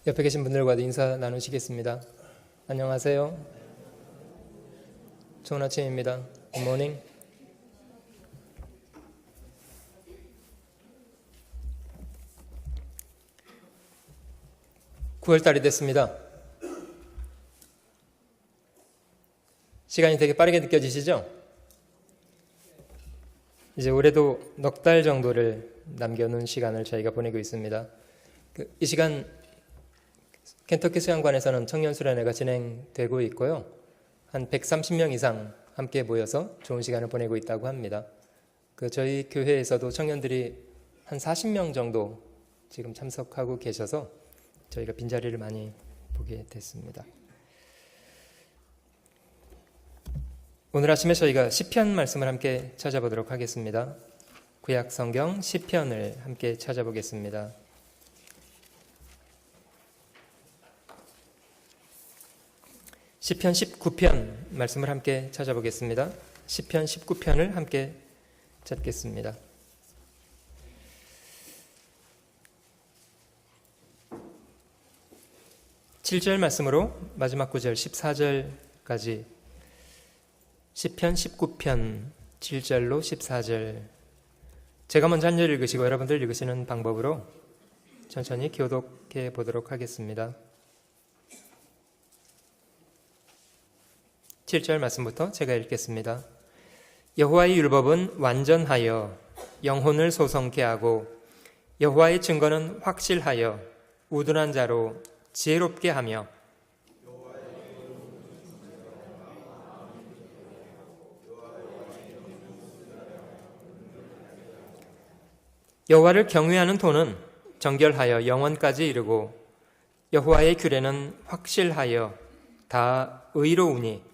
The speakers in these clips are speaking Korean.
옆에 계신 분들과도 인사 나누시겠습니다. 안녕하세요. 좋은 아침입니다. 굿모닝. (9월달이) 됐습니다. 시간이 되게 빠르게 느껴지시죠? 이제 올해도 넉 달 정도를 남겨놓은 시간을 저희가 보내고 있습니다. 이 시간 켄터키 수양관에서는 청년 수련회가 진행되고 있고요. 한 130명 이상 함께 모여서 좋은 시간을 보내고 있다고 합니다. 저희 교회에서도 청년들이 한 40명 정도 지금 참석하고 계셔서 저희가 빈자리를 많이 보게 됐습니다. 오늘 아침에 저희가 시편 말씀을 함께 찾아보도록 하겠습니다. 구약 성경 시편을 함께 찾아보겠습니다. 시편 19편 말씀을 함께 찾아보겠습니다. 시편 19편을 함께 찾겠습니다. (7절) 말씀으로 마지막 구절 (14절까지) 시편 19편 (7절로) (14절) 제가 먼저 한 절 읽으시고 여러분들 읽으시는 방법으로 천천히 교독해 보도록 하겠습니다. 7절 말씀부터 제가 읽겠습니다. 여호와의 율법은 완전하여 영혼을 소성케 하고 여호와의 증거는 확실하여 우둔한 자로 지혜롭게 하며 여호와를 경외하는 도는 정결하여 영원까지 이르고 여호와의 규례는 확실하여 다 의로우니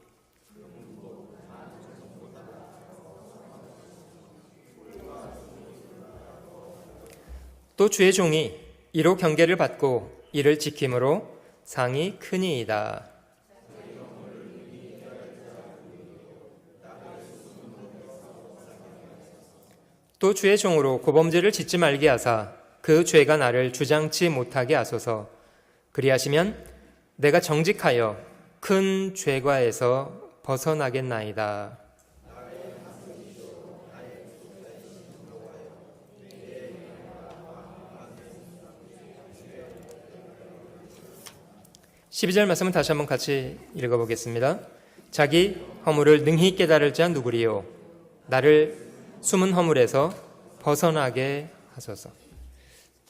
또 주의 종이 이로 경계를 받고 이를 지킴으로 상이 크니이다. 또 주의 종으로 고범죄를 짓지 말게 하사 그 죄가 나를 주장치 못하게 하소서. 그리하시면 내가 정직하여 큰 죄과에서 벗어나겠나이다. (12절) 말씀은 다시 한번 같이 읽어보겠습니다. 자기 허물을 능히 깨달을 자 누구리요? 나를 숨은 허물에서 벗어나게 하소서.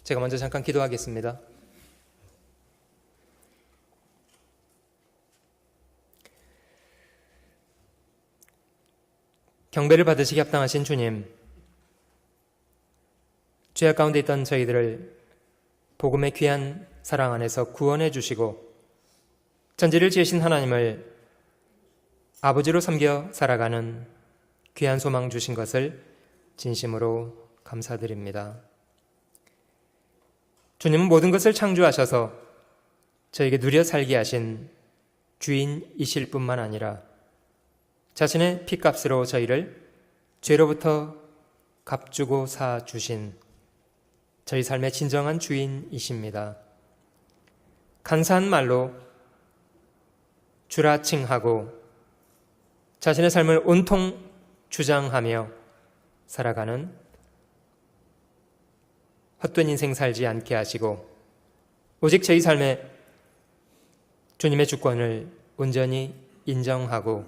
제가 먼저 잠깐 기도하겠습니다. 경배를 받으시기 합당하신 주님, 죄악 가운데 있던 저희들을 복음의 귀한 사랑 안에서 구원해 주시고 전지를 지으신 하나님을 아버지로 섬겨 살아가는 귀한 소망 주신 것을 진심으로 감사드립니다. 주님은 모든 것을 창조하셔서 저에게 누려 살게 하신 주인이실 뿐만 아니라 자신의 피값으로 저희를 죄로부터 값주고 사 주신 저희 삶의 진정한 주인이십니다. 간사한 말로 주라 칭하고 자신의 삶을 온통 주장하며 살아가는 헛된 인생 살지 않게 하시고 오직 저희 삶에 주님의 주권을 온전히 인정하고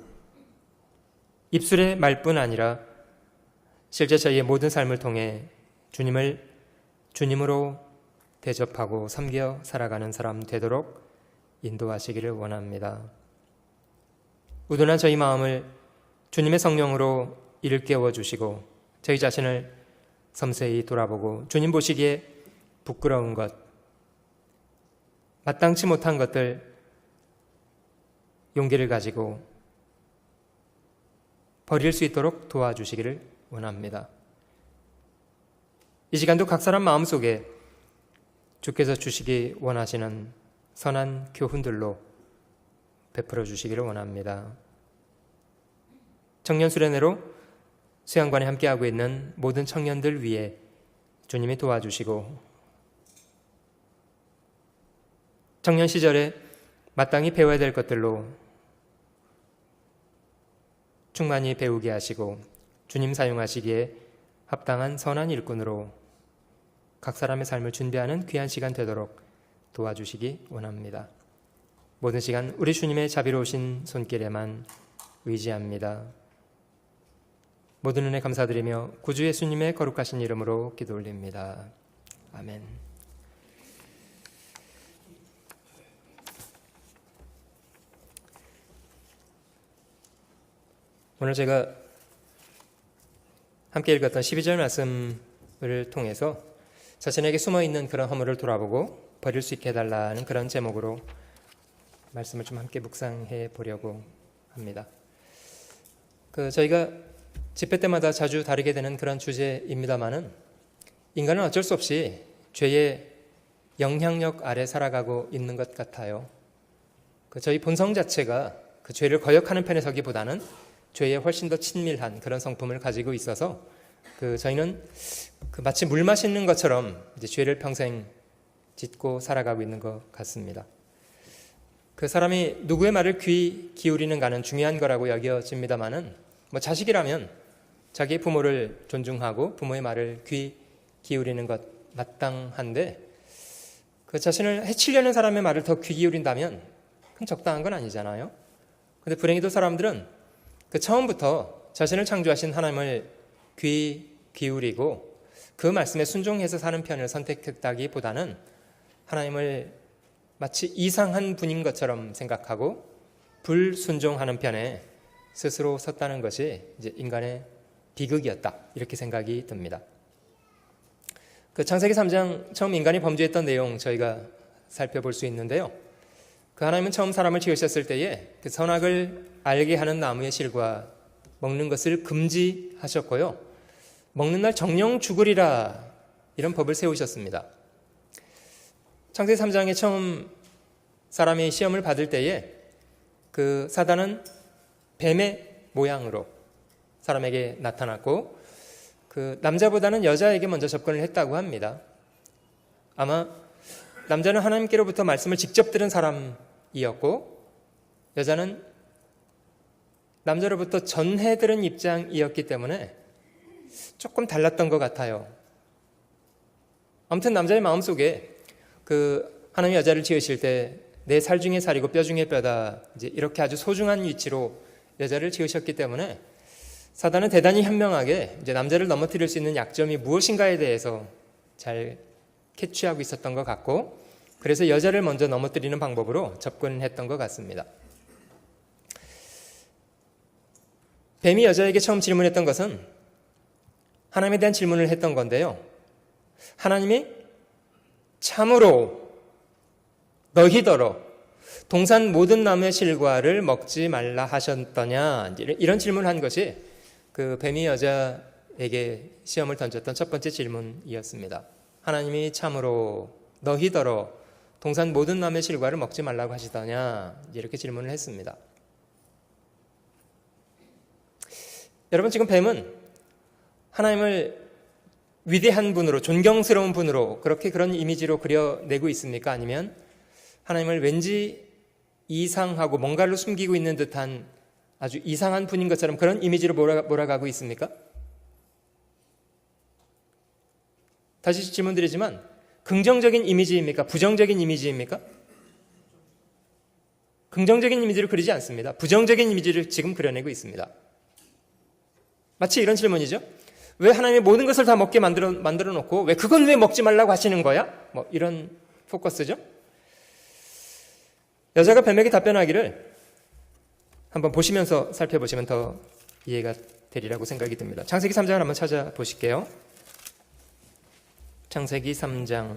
입술의 말뿐 아니라 실제 저희의 모든 삶을 통해 주님을 주님으로 대접하고 섬겨 살아가는 사람 되도록 인도하시기를 원합니다. 우둔한 저희 마음을 주님의 성령으로 이를 깨워주시고 저희 자신을 섬세히 돌아보고 주님 보시기에 부끄러운 것, 마땅치 못한 것들 용기를 가지고 버릴 수 있도록 도와주시기를 원합니다. 이 시간도 각 사람 마음속에 주께서 주시기 원하시는 선한 교훈들로 베풀어 주시기를 원합니다. 청년 수련회로 수양관에 함께하고 있는 모든 청년들 위해 주님이 도와주시고 청년 시절에 마땅히 배워야 될 것들로 충만히 배우게 하시고 주님 사용하시기에 합당한 선한 일꾼으로 각 사람의 삶을 준비하는 귀한 시간 되도록 도와주시기 원합니다. 모든 시간 우리 주님의 자비로우신 손길에만 의지합니다. 모든 은혜 감사드리며 구주 예수님의 거룩하신 이름으로 기도 올립니다. 아멘. 오늘 제가 함께 읽었던 12절 말씀을 통해서 자신에게 숨어있는 그런 허물을 돌아보고 버릴 수 있게 해달라는 그런 제목으로 말씀을 좀 함께 묵상해 보려고 합니다. 저희가 집회 때마다 자주 다루게 되는 그런 주제입니다만은 인간은 어쩔 수 없이 죄의 영향력 아래 살아가고 있는 것 같아요. 저희 본성 자체가 그 죄를 거역하는 편에 서기보다는 죄에 훨씬 더 친밀한 그런 성품을 가지고 있어서 저희는 마치 물 마시는 것처럼 이제 죄를 평생 짓고 살아가고 있는 것 같습니다. 사람이 누구의 말을 귀 기울이는가는 중요한 거라고 여겨집니다만은 자식이라면 자기의 부모를 존중하고 부모의 말을 귀 기울이는 것 마땅한데 자신을 해치려는 사람의 말을 더 귀 기울인다면 그건 적당한 건 아니잖아요. 그런데 불행히도 사람들은 처음부터 자신을 창조하신 하나님을 귀 기울이고 그 말씀에 순종해서 사는 편을 선택했다기보다는 하나님을 마치 이상한 분인 것처럼 생각하고 불순종하는 편에 스스로 섰다는 것이 이제 인간의 비극이었다, 이렇게 생각이 듭니다. 창세기 3장 처음 인간이 범죄했던 내용 저희가 살펴볼 수 있는데요. 하나님은 처음 사람을 지으셨을 때에 선악을 알게 하는 나무의 실과 먹는 것을 금지하셨고요. 먹는 날 정령 죽으리라, 이런 법을 세우셨습니다. 창세기 3장에 처음 사람이 시험을 받을 때에 사단은 뱀의 모양으로 사람에게 나타났고 남자보다는 여자에게 먼저 접근을 했다고 합니다. 아마 남자는 하나님께로부터 말씀을 직접 들은 사람이었고 여자는 남자로부터 전해 들은 입장이었기 때문에 조금 달랐던 것 같아요. 아무튼 남자의 마음속에 하나님이 여자를 지으실 때 내 살 중에 살이고 뼈 중에 뼈다, 이제 이렇게 아주 소중한 위치로 여자를 지으셨기 때문에 사단은 대단히 현명하게 이제 남자를 넘어뜨릴 수 있는 약점이 무엇인가에 대해서 잘 캐치하고 있었던 것 같고 그래서 여자를 먼저 넘어뜨리는 방법으로 접근했던 것 같습니다. 뱀이 여자에게 처음 질문했던 것은 하나님에 대한 질문을 했던 건데요. 하나님이 참으로 너희더러 동산 모든 나무의 실과를 먹지 말라 하셨더냐, 이런 질문을 한 것이 뱀이 여자에게 시험을 던졌던 첫 번째 질문이었습니다. 하나님이 참으로 너희더러 동산 모든 나무의 실과를 먹지 말라고 하시더냐, 이렇게 질문을 했습니다. 여러분, 지금 뱀은 하나님을 위대한 분으로, 존경스러운 분으로 그런 이미지로 그려내고 있습니까? 아니면 하나님을 왠지 이상하고 뭔가를 숨기고 있는 듯한 아주 이상한 분인 것처럼 그런 이미지로 몰아가고 있습니까? 다시 질문드리지만 긍정적인 이미지입니까? 부정적인 이미지입니까? 긍정적인 이미지를 그리지 않습니다. 부정적인 이미지를 지금 그려내고 있습니다. 마치 이런 질문이죠. 왜 하나님이 모든 것을 다 먹게 만들어 놓고 왜 그건 왜 먹지 말라고 하시는 거야? 이런 포커스죠. 여자가 뱀에게 답변하기를 한번 보시면서 살펴보시면 더 이해가 되리라고 생각이 듭니다. 창세기 3장을 한번 찾아보실게요. 창세기 3장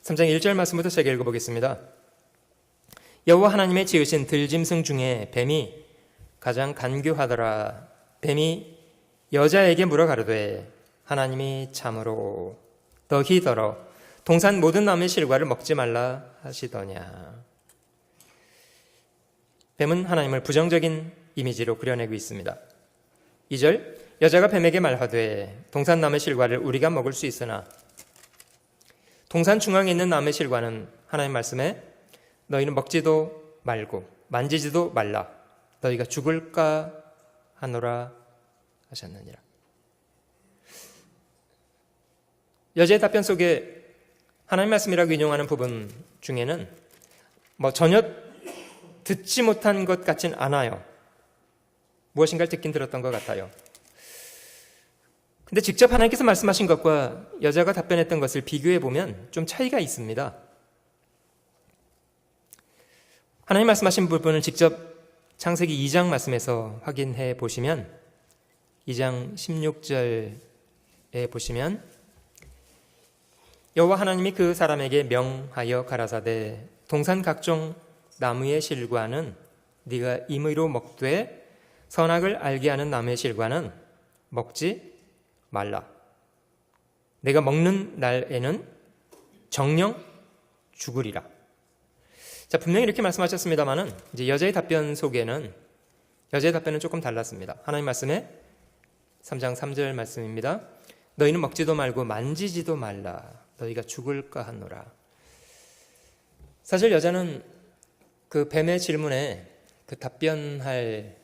3장 1절 말씀부터 제가 읽어보겠습니다. 여호와 하나님의 지으신 들짐승 중에 뱀이 가장 간교하더라. 뱀이 여자에게 물어 가로되 하나님이 참으로 너희더러 동산 모든 나무의 실과를 먹지 말라 하시더냐. 뱀은 하나님을 부정적인 이미지로 그려내고 있습니다. 2절, 여자가 뱀에게 말하되 동산나무 실과를 우리가 먹을 수 있으나, 동산 중앙에 있는 나무의 실과는 하나님 말씀에 너희는 먹지도 말고 만지지도 말라, 너희가 죽을까 하노라 하셨느니라. 여자의 답변 속에 하나님 말씀이라고 인용하는 부분 중에는 전혀 듣지 못한 것 같진 않아요. 무엇인가를 듣긴 들었던 것 같아요. 근데 직접 하나님께서 말씀하신 것과 여자가 답변했던 것을 비교해 보면 좀 차이가 있습니다. 하나님 말씀하신 부분을 직접 창세기 2장 말씀에서 확인해 보시면 2장 16절에 보시면 여호와 하나님이 그 사람에게 명하여 가라사대 동산 각종 나무의 실과는 네가 임의로 먹되 선악을 알게 하는 나무의 실과는 먹지 말라. 내가 먹는 날에는 정령 죽으리라. 자, 분명히 이렇게 말씀하셨습니다만은 이제 여자의 답변 속에는 여자의 답변은 조금 달랐습니다. 하나님 말씀에 3장 3절 말씀입니다. 너희는 먹지도 말고 만지지도 말라. 너희가 죽을까 하노라. 사실 여자는 그 뱀의 질문에 그 답변할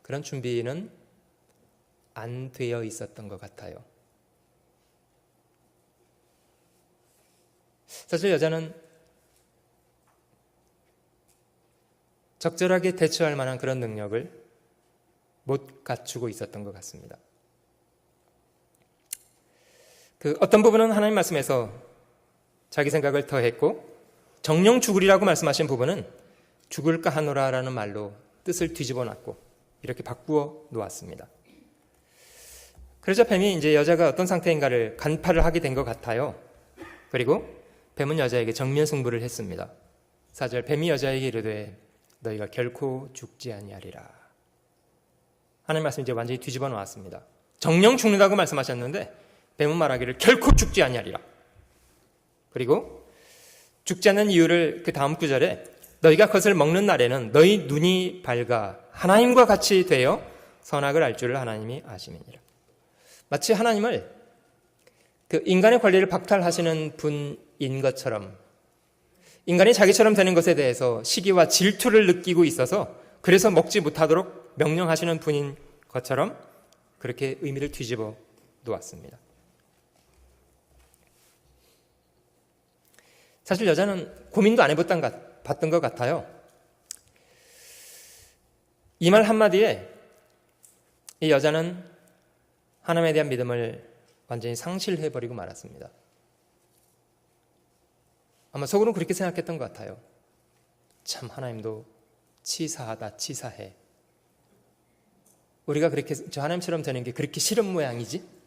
그런 준비는 안 되어 있었던 것 같아요. 사실 여자는 적절하게 대처할 만한 그런 능력을 못 갖추고 있었던 것 같습니다. 그 어떤 부분은 하나님 말씀에서 자기 생각을 더했고, 정령 죽으리라고 말씀하신 부분은 죽을까 하노라라는 말로 뜻을 뒤집어 놨고 이렇게 바꾸어 놓았습니다. 그래서 뱀이 이제 여자가 어떤 상태인가를 간파를 하게 된 것 같아요. 그리고 뱀은 여자에게 정면 승부를 했습니다. 4절, 뱀이 여자에게 이르되 너희가 결코 죽지 아니하리라. 하나님 말씀 이제 완전히 뒤집어 놓았습니다. 정령 죽는다고 말씀하셨는데 뱀은 말하기를 결코 죽지 아니하리라. 그리고 죽지 않는 이유를 그 다음 구절에 너희가 그것을 먹는 날에는 너희 눈이 밝아 하나님과 같이 되어 선악을 알 줄을 하나님이 아심이니라. 마치 하나님을 그 인간의 권리를 박탈하시는 분인 것처럼, 인간이 자기처럼 되는 것에 대해서 시기와 질투를 느끼고 있어서 그래서 먹지 못하도록 명령하시는 분인 것처럼 그렇게 의미를 뒤집어 놓았습니다. 사실 여자는 고민도 안 해봤던 것 같아요. 이 말 한마디에 이 여자는 하나님에 대한 믿음을 완전히 상실해버리고 말았습니다. 아마 속으로는 그렇게 생각했던 것 같아요. 참 하나님도 치사하다, 치사해. 우리가 그렇게 저 하나님처럼 되는 게 그렇게 싫은 모양이지?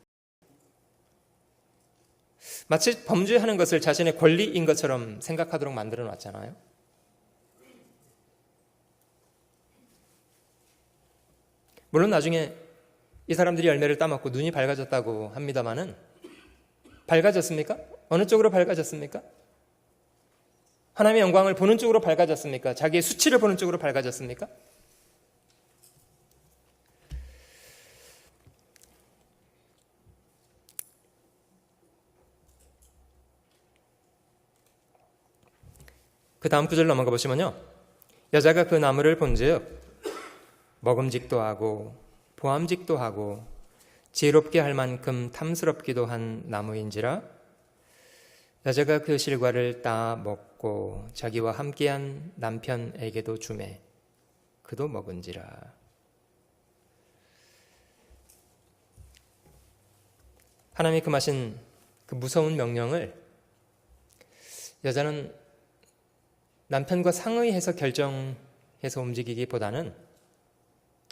마치 범죄하는 것을 자신의 권리인 것처럼 생각하도록 만들어 놨잖아요. 물론 나중에 이 사람들이 열매를 따먹고 눈이 밝아졌다고 합니다마는 밝아졌습니까? 어느 쪽으로 밝아졌습니까? 하나님의 영광을 보는 쪽으로 밝아졌습니까? 자기의 수치를 보는 쪽으로 밝아졌습니까? 그 다음 구절 넘어가 보시면요, 여자가 그 나무를 본즉 먹음직도 하고 보암직도 하고 지혜롭게 할 만큼 탐스럽기도 한 나무인지라 여자가 그 실과를 따 먹고 자기와 함께한 남편에게도 주매 그도 먹은지라. 하나님이 금하신 그 무서운 명령을 여자는 남편과 상의해서 결정해서 움직이기보다는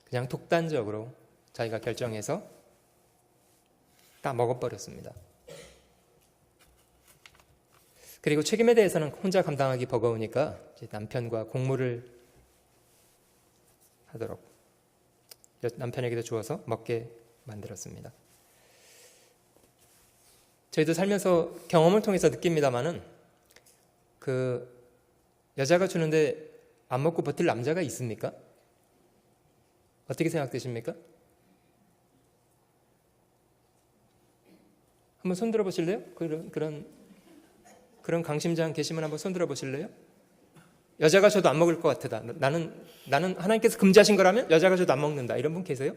그냥 독단적으로 자기가 결정해서 다 먹어버렸습니다. 그리고 책임에 대해서는 혼자 감당하기 버거우니까 이제 남편과 공모를 하도록 남편에게도 주어서 먹게 만들었습니다. 저희도 살면서 경험을 통해서 느낍니다마는 그 여자가 주는데 안 먹고 버틸 남자가 있습니까? 어떻게 생각되십니까? 한번 손 들어 보실래요? 그런 강심장 계시면 한번 손 들어 보실래요? 여자가 줘도 안 먹을 것 같다. 나는 하나님께서 금지하신 거라면 여자가 줘도 안 먹는다. 이런 분 계세요?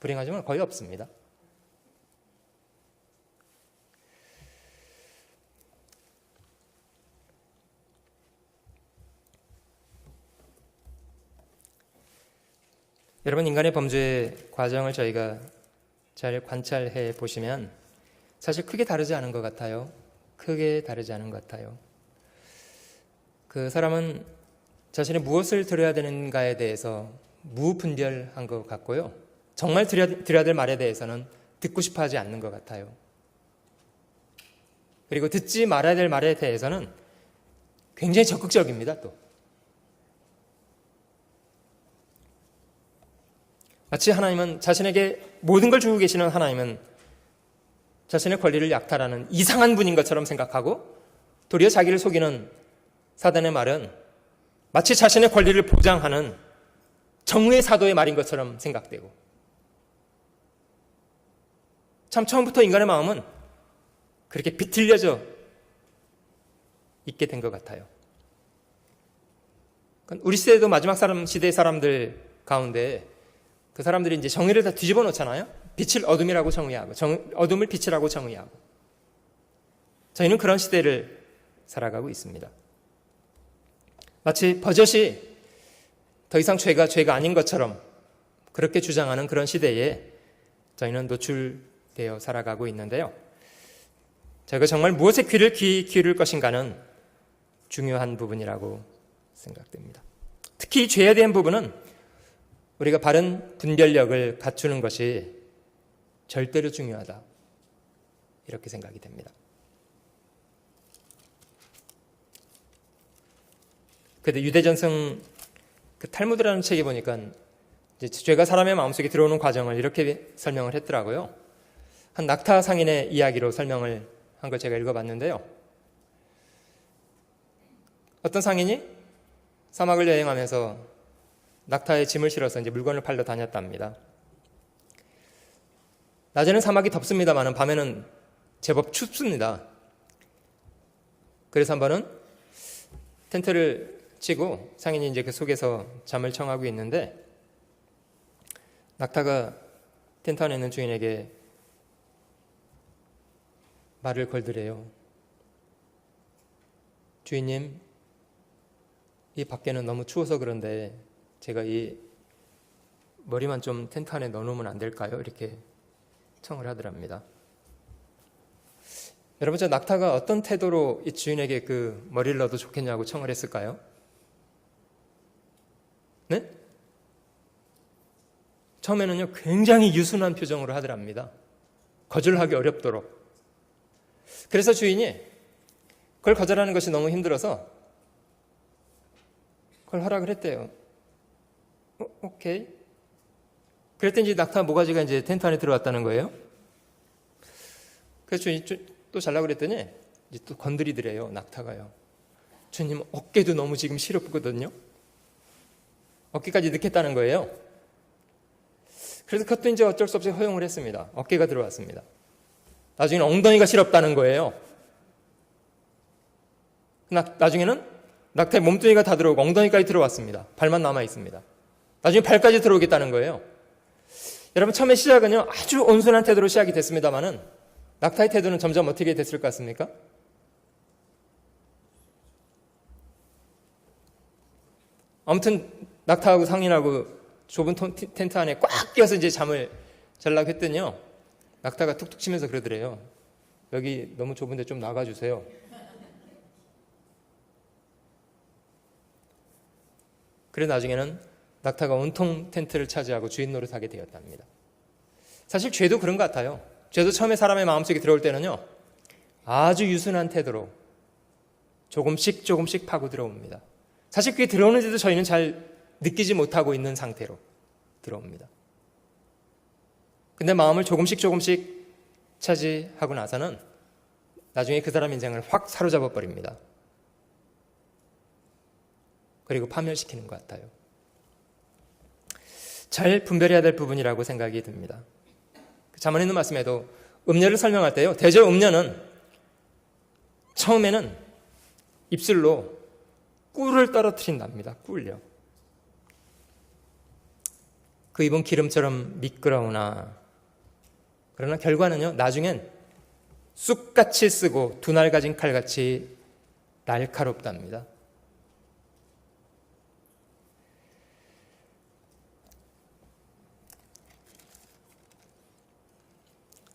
불행하지만 거의 없습니다. 여러분, 인간의 범죄 과정을 저희가 잘 관찰해 보시면 사실 크게 다르지 않은 것 같아요. 크게 다르지 않은 것 같아요. 그 사람은 자신이 무엇을 드려야 되는가에 대해서 무분별한 것 같고요. 정말 드려야 될 말에 대해서는 듣고 싶어 하지 않는 것 같아요. 그리고 듣지 말아야 될 말에 대해서는 굉장히 적극적입니다, 또. 마치 하나님은 자신에게 모든 걸 주고 계시는 하나님은 자신의 권리를 약탈하는 이상한 분인 것처럼 생각하고 도리어 자기를 속이는 사단의 말은 마치 자신의 권리를 보장하는 정의의 사도의 말인 것처럼 생각되고, 참 처음부터 인간의 마음은 그렇게 비틀려져 있게 된 것 같아요. 우리 시대에도 마지막 시대의 사람들 가운데 그 사람들이 이제 정의를 다 뒤집어 놓잖아요. 빛을 어둠이라고 정의하고 어둠을 빛이라고 정의하고. 저희는 그런 시대를 살아가고 있습니다. 마치 버젓이 더 이상 죄가 아닌 것처럼 그렇게 주장하는 그런 시대에 저희는 노출되어 살아가고 있는데요. 저희가 정말 무엇에 귀를 기울일 것인가는 중요한 부분이라고 생각됩니다. 특히 죄에 대한 부분은 우리가 바른 분별력을 갖추는 것이 절대로 중요하다, 이렇게 생각이 됩니다. 그런데 유대전승 그 탈무드라는 책에 보니까 이제 죄가 사람의 마음속에 들어오는 과정을 이렇게 설명을 했더라고요. 한 낙타 상인의 이야기로 설명을 한 걸 제가 읽어봤는데요. 어떤 상인이 사막을 여행하면서 낙타에 짐을 실어서 이제 물건을 팔러 다녔답니다. 낮에는 사막이 덥습니다만 밤에는 제법 춥습니다. 그래서 한 번은 텐트를 치고 상인이 이제 그 속에서 잠을 청하고 있는데 낙타가 텐트 안에 있는 주인에게 말을 걸더래요. 주인님, 이 밖에는 너무 추워서 그런데 제가 이 머리만 좀 텐트 안에 넣어놓으면 안 될까요? 이렇게 청을 하더랍니다. 여러분, 저 낙타가 어떤 태도로 이 주인에게 그 머리를 넣어도 좋겠냐고 청을 했을까요? 네? 처음에는요, 굉장히 유순한 표정으로 하더랍니다. 거절하기 어렵도록. 그래서 주인이 그걸 거절하는 것이 너무 힘들어서 그걸 허락을 했대요. 오케이. 그랬더니 이제 낙타 모가지가 이제 텐트 안에 들어왔다는 거예요. 그래서 주인이 또 잘라고 그랬더니 이제 또 건드리더래요, 낙타가요. 주님, 어깨도 너무 지금 시렵거든요. 어깨까지 넣겠다는 거예요. 그래서 그것도 이제 어쩔 수 없이 허용을 했습니다. 어깨가 들어왔습니다. 나중에는 엉덩이가 시렵다는 거예요. 나중에는 낙타의 몸뚱이가 다 들어오고 엉덩이까지 들어왔습니다. 발만 남아 있습니다. 나중에 발까지 들어오겠다는 거예요. 여러분, 처음에 시작은요, 아주 온순한 태도로 시작이 됐습니다만은 낙타의 태도는 점점 어떻게 됐을 것 같습니까? 아무튼 낙타하고 상인하고 좁은 텐트 안에 꽉 끼어서 이제 잠을 자려고 했더니요, 낙타가 툭툭 치면서 그러더래요. 여기 너무 좁은데 좀 나가주세요. 그래 나중에는 낙타가 온통 텐트를 차지하고 주인 노릇하게 되었답니다. 사실 죄도 그런 것 같아요. 죄도 처음에 사람의 마음속에 들어올 때는요, 아주 유순한 태도로 조금씩 파고 들어옵니다. 사실 그게 들어오는데도 저희는 잘 느끼지 못하고 있는 상태로 들어옵니다. 근데 마음을 조금씩 차지하고 나서는 나중에 그 사람 인생을 확 사로잡아 버립니다. 그리고 파멸시키는 것 같아요. 잘 분별해야 될 부분이라고 생각이 듭니다. 잠언에 있는 말씀에도 음녀를 설명할 때요, 대저 음녀는 처음에는 입술로 꿀을 떨어뜨린답니다. 꿀요. 그 입은 기름처럼 미끄러우나, 그러나 결과는요, 나중엔 쑥같이 쓰고 두 날 가진 칼같이 날카롭답니다.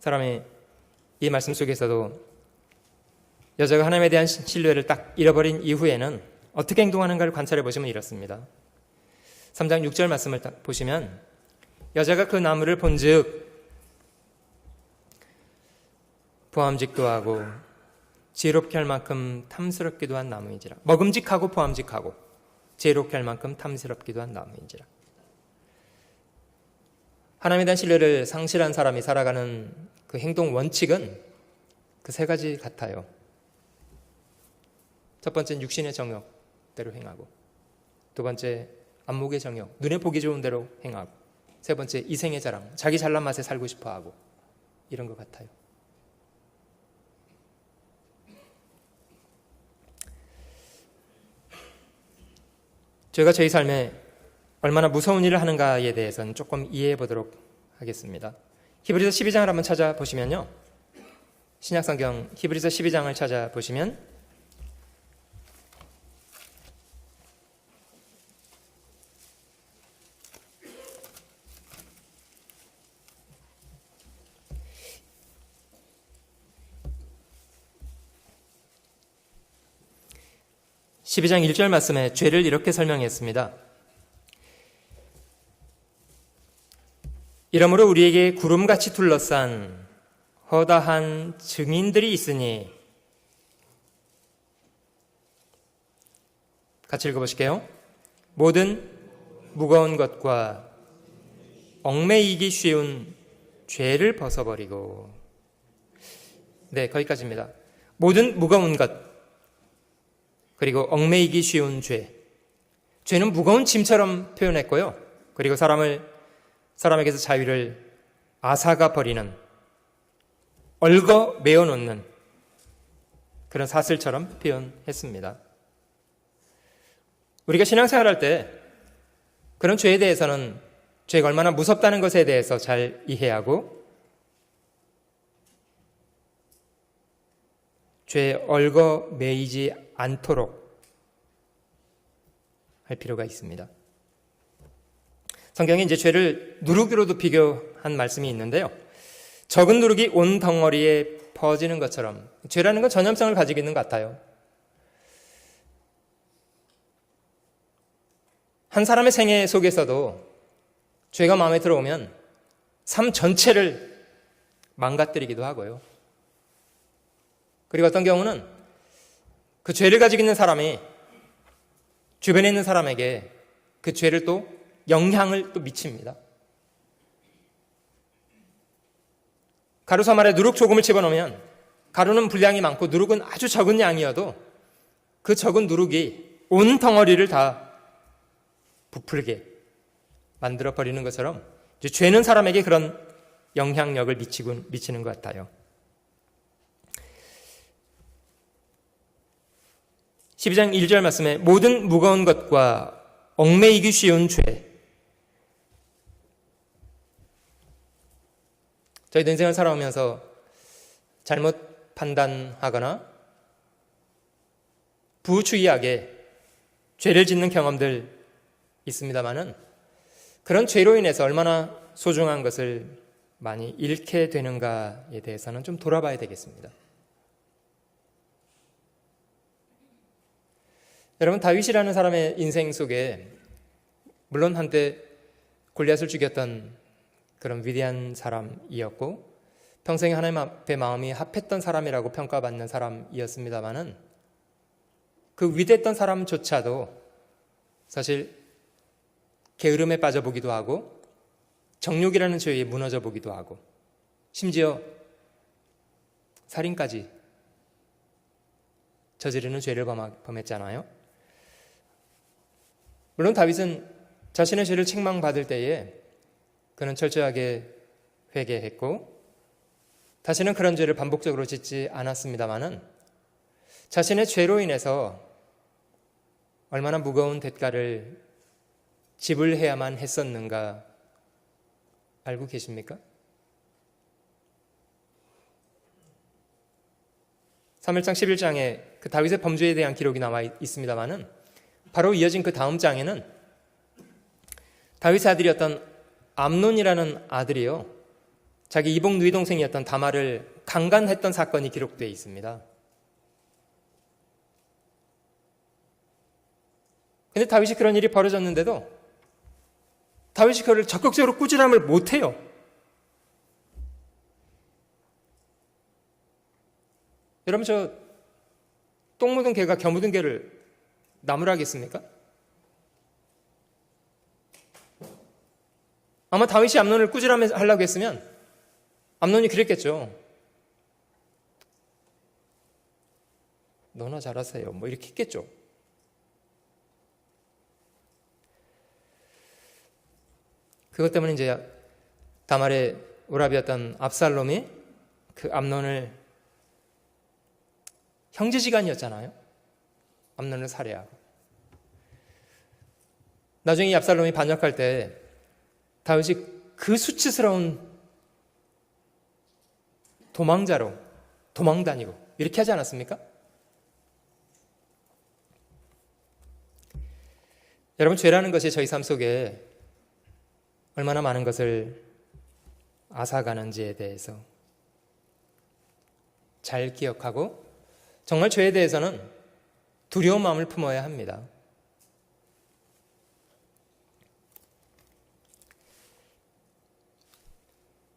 사람이 이 말씀 속에서도 여자가 하나님에 대한 신뢰를 딱 잃어버린 이후에는 어떻게 행동하는가를 관찰해 보시면 이렇습니다. 3장 6절 말씀을 딱 보시면 여자가 그 나무를 본즉 보암직도 하고 지혜롭게 할 만큼 탐스럽기도 한 나무인지라. 먹음직하고 보암직하고 지혜롭게 할 만큼 탐스럽기도 한 나무인지라. 하나님에 대한 신뢰를 상실한 사람이 살아가는 그 행동 원칙은 그 세 가지 같아요. 첫 번째는 육신의 정욕대로 행하고, 두 번째 안목의 정욕, 눈에 보기 좋은 대로 행하고, 세 번째 이생의 자랑, 자기 잘난 맛에 살고 싶어하고, 이런 것 같아요. 저희가 저희 삶에 얼마나 무서운 일을 하는가에 대해서는 조금 이해해 보도록 하겠습니다. 히브리서 12장을 한번 찾아보시면요, 신약성경 히브리서 12장을 찾아보시면 (12장 1절) 말씀에 죄를 이렇게 설명했습니다. 이러므로 우리에게 구름같이 둘러싼 허다한 증인들이 있으니, 같이 읽어보실게요. 모든 무거운 것과 얽매이기 쉬운 죄를 벗어버리고. 네, 거기까지입니다. 모든 무거운 것, 그리고 얽매이기 쉬운 죄. 죄는 무거운 짐처럼 표현했고요, 그리고 사람에게서 자유를 앗아가 버리는, 얽어 메어놓는 그런 사슬처럼 표현했습니다. 우리가 신앙생활할 때 그런 죄에 대해서는 죄가 얼마나 무섭다는 것에 대해서 잘 이해하고, 죄에 얽어 매이지 않도록 할 필요가 있습니다. 성경에 이제 죄를 누룩으로도 비교한 말씀이 있는데요, 적은 누룩이 온 덩어리에 퍼지는 것처럼 죄라는 건 전염성을 가지고 있는 것 같아요. 한 사람의 생애 속에서도 죄가 마음에 들어오면 삶 전체를 망가뜨리기도 하고요, 그리고 어떤 경우는 그 죄를 가지고 있는 사람이 주변에 있는 사람에게 그 죄를 또 영향을 또 미칩니다. 가루 사말에 누룩 조금을 집어넣으면 가루는 분량이 많고 누룩은 아주 적은 양이어도 그 적은 누룩이 온 덩어리를 다 부풀게 만들어버리는 것처럼 이제 죄는 사람에게 그런 영향력을 미치는 것 같아요. 12장 1절 말씀에 모든 무거운 것과 얽매이기 쉬운 죄. 저희도 인생을 살아오면서 잘못 판단하거나 부추의하게 죄를 짓는 경험들 있습니다만은, 그런 죄로 인해서 얼마나 소중한 것을 많이 잃게 되는가에 대해서는 좀 돌아봐야 되겠습니다. 여러분, 다윗이라는 사람의 인생 속에 물론 한때 골리앗을 죽였던 그런 위대한 사람이었고 평생에 하나님 앞에 마음이 합했던 사람이라고 평가받는 사람이었습니다마는, 그 위대했던 사람조차도 사실 게으름에 빠져보기도 하고 정욕이라는 죄에 무너져 보기도 하고 심지어 살인까지 저지르는 죄를 범했잖아요. 물론 다윗은 자신의 죄를 책망받을 때에 그는 철저하게 회개했고 다시는 그런 죄를 반복적으로 짓지 않았습니다마는 자신의 죄로 인해서 얼마나 무거운 대가를 지불해야만 했었는가 알고 계십니까? 사무엘상 11장에 그 다윗의 범죄에 대한 기록이 나와 있습니다마는 바로 이어진 그 다음 장에는 다윗의 아들이었던 암논이라는 아들이요, 자기 이복 누이 동생이었던 다말을 강간했던 사건이 기록되어 있습니다. 그런데 다윗이 그런 일이 벌어졌는데도 다윗이 그를 적극적으로 꾸지람을 못해요. 여러분, 저 똥 묻은 개가 겨 묻은 개를 나무라겠습니까? 아마 다윗이 암논을 꾸지람하려고 했으면 암논이 그랬겠죠. 너나 잘하세요. 뭐 이렇게 했겠죠. 그것 때문에 이제 다말의 오라비였던 압살롬이 그 암논을, 형제지간이었잖아요. 암논을 살해하고. 나중에 이 압살롬이 반역할 때 다윗이 그 수치스러운 도망자로 도망다니고 이렇게 하지 않았습니까? 여러분, 죄라는 것이 저희 삶 속에 얼마나 많은 것을 앗아가는지에 대해서 잘 기억하고 정말 죄에 대해서는 두려운 마음을 품어야 합니다.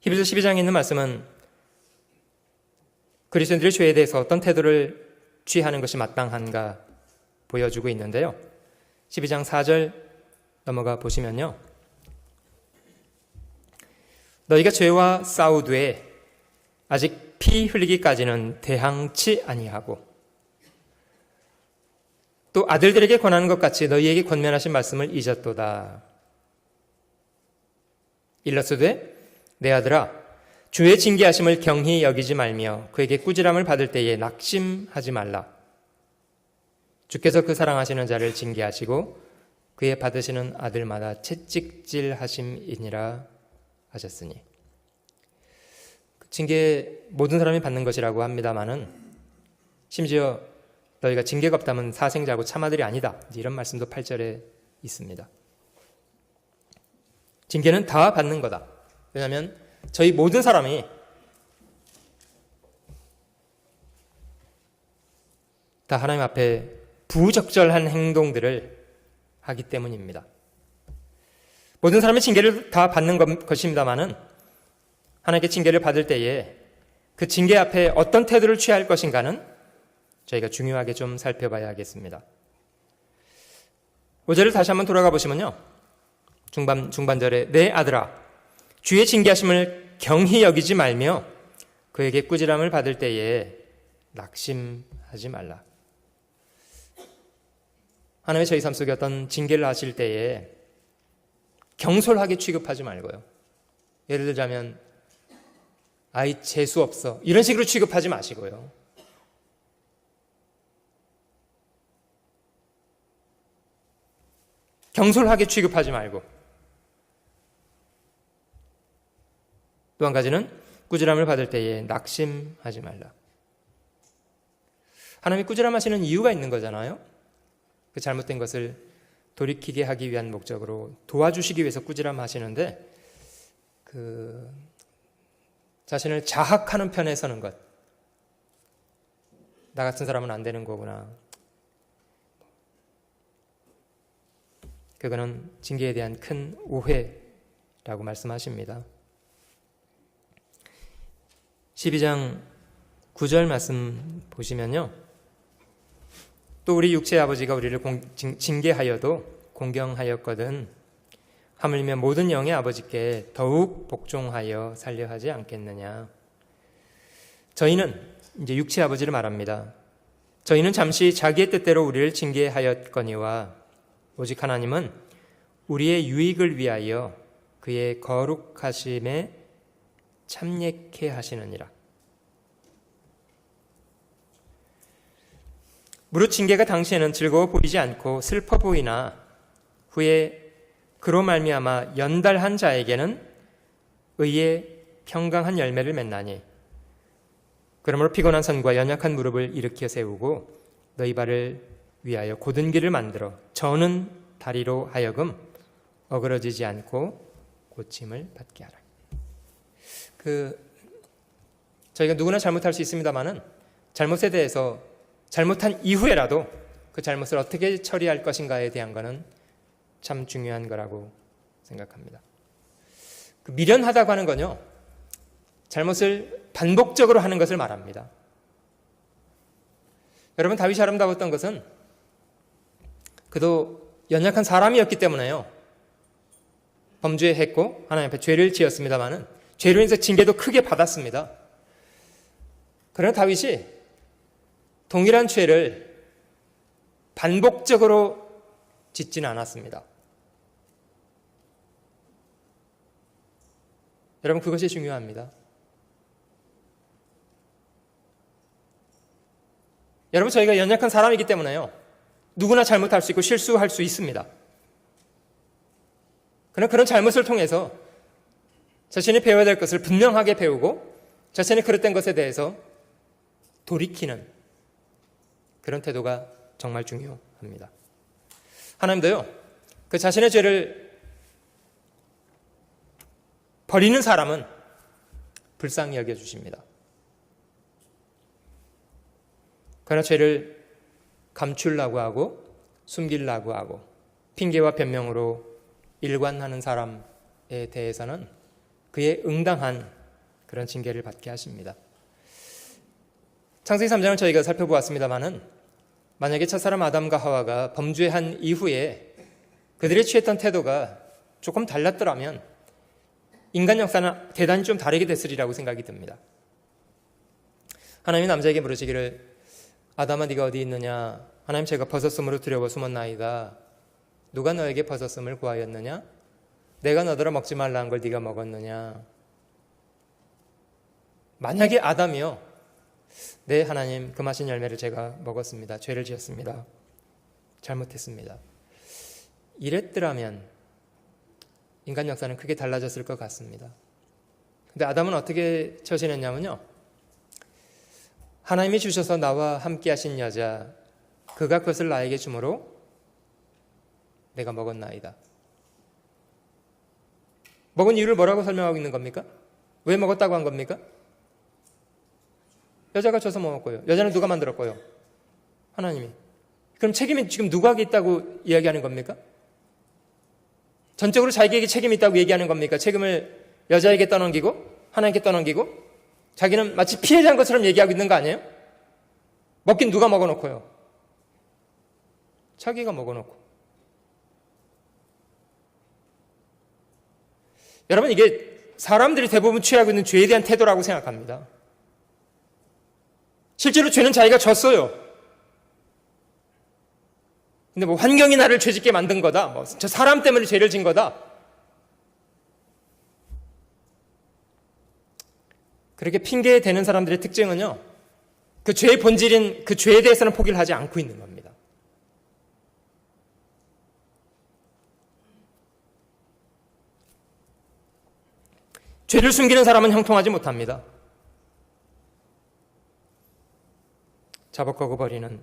히브리서 12장에 있는 말씀은 그리스도인들의 죄에 대해서 어떤 태도를 취하는 것이 마땅한가 보여주고 있는데요. 12장 4절 넘어가 보시면요, 너희가 죄와 싸우되 아직 피 흘리기까지는 대항치 아니하고 또 아들들에게 권하는 것 같이 너희에게 권면하신 말씀을 잊었도다. 일러스되 내 아들아, 주의 징계하심을 경히 여기지 말며 그에게 꾸지람을 받을 때에 낙심하지 말라. 주께서 그 사랑하시는 자를 징계하시고 그의 받으시는 아들마다 채찍질하심이니라 하셨으니. 징계 모든 사람이 받는 것이라고 합니다마는 심지어 너희가 징계가 없다면 사생자고 참아들이 아니다, 이런 말씀도 8절에 있습니다. 징계는 다 받는 거다. 왜냐하면 저희 모든 사람이 다 하나님 앞에 부적절한 행동들을 하기 때문입니다. 모든 사람의 징계를 다 받는 것입니다마는 하나님께 징계를 받을 때에 그 징계 앞에 어떤 태도를 취할 것인가는 저희가 중요하게 좀 살펴봐야 겠습니다. 5절을 다시 한번 돌아가 보시면요, 중반절에 내 아들아, 주의 징계하심을 경히 여기지 말며 그에게 꾸지람을 받을 때에 낙심하지 말라. 하나님의 저희 삶 속에 어떤 징계를 하실 때에 경솔하게 취급하지 말고요, 예를 들자면 아이 재수 없어 이런 식으로 취급하지 마시고요, 경솔하게 취급하지 말고, 또 한 가지는 꾸지람을 받을 때에 낙심하지 말라. 하나님이 꾸지람하시는 이유가 있는 거잖아요. 그 잘못된 것을 돌이키게 하기 위한 목적으로 도와주시기 위해서 꾸지람하시는데 자신을 자학하는 편에 서는 것, 나 같은 사람은 안 되는 거구나, 그거는 징계에 대한 큰 오해라고 말씀하십니다. 12장 9절 말씀 보시면요, 또 우리 육체의 아버지가 우리를 징계하여도 공경하였거든 하물며 모든 영의 아버지께 더욱 복종하여 살려 하지 않겠느냐. 저희는, 이제 육체의 아버지를 말합니다. 저희는 잠시 자기의 뜻대로 우리를 징계하였거니와 오직 하나님은 우리의 유익을 위하여 그의 거룩하심에 참여케 하시느니라. 무릇 징계가 당시에는 즐거워 보이지 않고 슬퍼 보이나 후에 그로 말미암아 연달한 자에게는 의의 평강한 열매를 맺나니 그러므로 피곤한 손과 연약한 무릎을 일으켜 세우고 너희 발을 위하여 곧은 길을 만들어 저는 다리로 하여금 어그러지지 않고 고침을 받게 하라. 저희가 누구나 잘못할 수 있습니다만은 잘못에 대해서 잘못한 이후에라도 그 잘못을 어떻게 처리할 것인가에 대한 것은 참 중요한 거라고 생각합니다. 미련하다고 하는 건요, 잘못을 반복적으로 하는 것을 말합니다. 여러분, 다윗이 아름다웠던 것은 그도 연약한 사람이었기 때문에요, 범죄했고 하나님 앞에 죄를 지었습니다마는 죄로 인해서 징계도 크게 받았습니다. 그러나 다윗이 동일한 죄를 반복적으로 짓지는 않았습니다. 여러분, 그것이 중요합니다. 여러분, 저희가 연약한 사람이기 때문에요, 누구나 잘못할 수 있고 실수할 수 있습니다. 그러나 그런 잘못을 통해서 자신이 배워야 될 것을 분명하게 배우고 자신이 그릇된 것에 대해서 돌이키는 그런 태도가 정말 중요합니다. 하나님도요, 그 자신의 죄를 버리는 사람은 불쌍히 여겨주십니다. 그러나 죄를 감추려고 하고 숨기려고 하고 핑계와 변명으로 일관하는 사람에 대해서는 그에 응당한 그런 징계를 받게 하십니다. 창세기 3장을 저희가 살펴보았습니다마는 만약에 첫사람 아담과 하와가 범죄한 이후에 그들이 취했던 태도가 조금 달랐더라면 인간 역사는 대단히 좀 다르게 됐으리라고 생각이 듭니다. 하나님이 남자에게 물으시기를 아담아 네가 어디 있느냐? 하나님 제가 벗었음으로 두려워 숨었나이다. 누가 너에게 벗었음을 구하였느냐? 내가 너더러 먹지 말라 한 걸 네가 먹었느냐? 만약에 아담이요, 네 하나님 그 마신 열매를 제가 먹었습니다. 죄를 지었습니다. 잘못했습니다. 이랬더라면 인간 역사는 크게 달라졌을 것 같습니다. 근데 아담은 어떻게 처신했냐면요, 하나님이 주셔서 나와 함께 하신 여자 그가 그것을 나에게 주므로 내가 먹었나이다. 먹은 이유를 뭐라고 설명하고 있는 겁니까? 왜 먹었다고 한 겁니까? 여자가 줘서 먹었고요. 여자는 누가 만들었고요? 하나님이. 그럼 책임이 지금 누구에게 있다고 이야기하는 겁니까? 전적으로 자기에게 책임이 있다고 얘기하는 겁니까? 책임을 여자에게 떠넘기고 하나님께 떠넘기고 자기는 마치 피해자인 것처럼 얘기하고 있는 거 아니에요? 먹긴 누가 먹어놓고요? 자기가 먹어놓고. 여러분, 이게 사람들이 대부분 취하고 있는 죄에 대한 태도라고 생각합니다. 실제로 죄는 자기가 졌어요. 근데 뭐 환경이 나를 죄짓게 만든 거다, 뭐 저 사람 때문에 죄를 진 거다, 그렇게 핑계 대는 사람들의 특징은요, 그 죄의 본질인 그 죄에 대해서는 포기를 하지 않고 있는 겁니다. 죄를 숨기는 사람은 형통하지 못합니다. 자복하고 버리는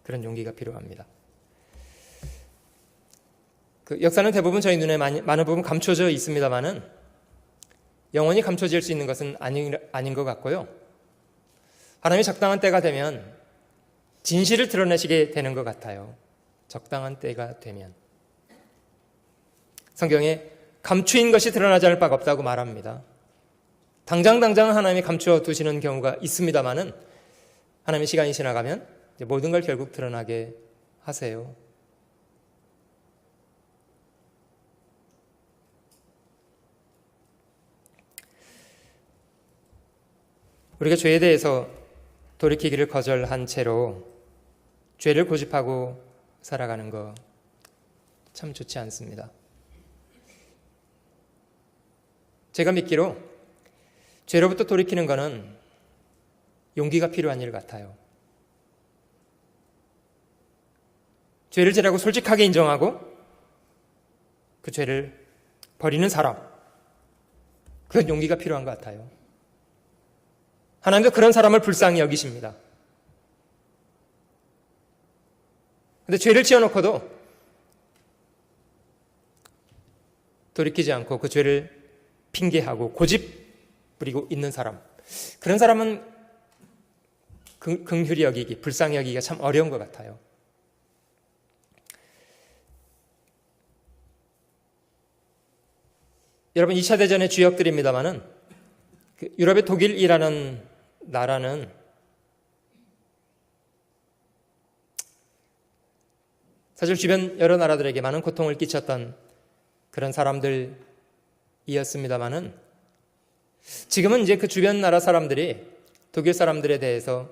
그런 용기가 필요합니다. 그 역사는 대부분 저희 눈에 많은 부분 감춰져 있습니다만은 영원히 감춰질 수 있는 것은 아닌 것 같고요. 하나님이 적당한 때가 되면 진실을 드러내시게 되는 것 같아요. 적당한 때가 되면. 성경에 감추인 것이 드러나지 않을 바가 없다고 말합니다. 당장 하나님이 감추어 두시는 경우가 있습니다만은 하나님의 시간이 지나가면 이제 모든 걸 결국 드러나게 하세요. 우리가 죄에 대해서 돌이키기를 거절한 채로 죄를 고집하고 살아가는 거 참 좋지 않습니다. 제가 믿기로 죄로부터 돌이키는 것은 용기가 필요한 일 같아요. 죄를 죄라고 솔직하게 인정하고 그 죄를 버리는 사람, 그건 용기가 필요한 것 같아요. 하나님도 그런 사람을 불쌍히 여기십니다. 근데 죄를 지어놓고도 돌이키지 않고 그 죄를 핑계하고 고집 부리고 있는 사람, 그런 사람은 긍휼히 여기기, 불쌍히 여기기가 참 어려운 것 같아요. 여러분, 2차 대전의 주역들입니다마는 유럽의 독일이라는 나라는 사실 주변 여러 나라들에게 많은 고통을 끼쳤던 그런 사람들이었습니다마는 지금은 이제 그 주변 나라 사람들이 독일 사람들에 대해서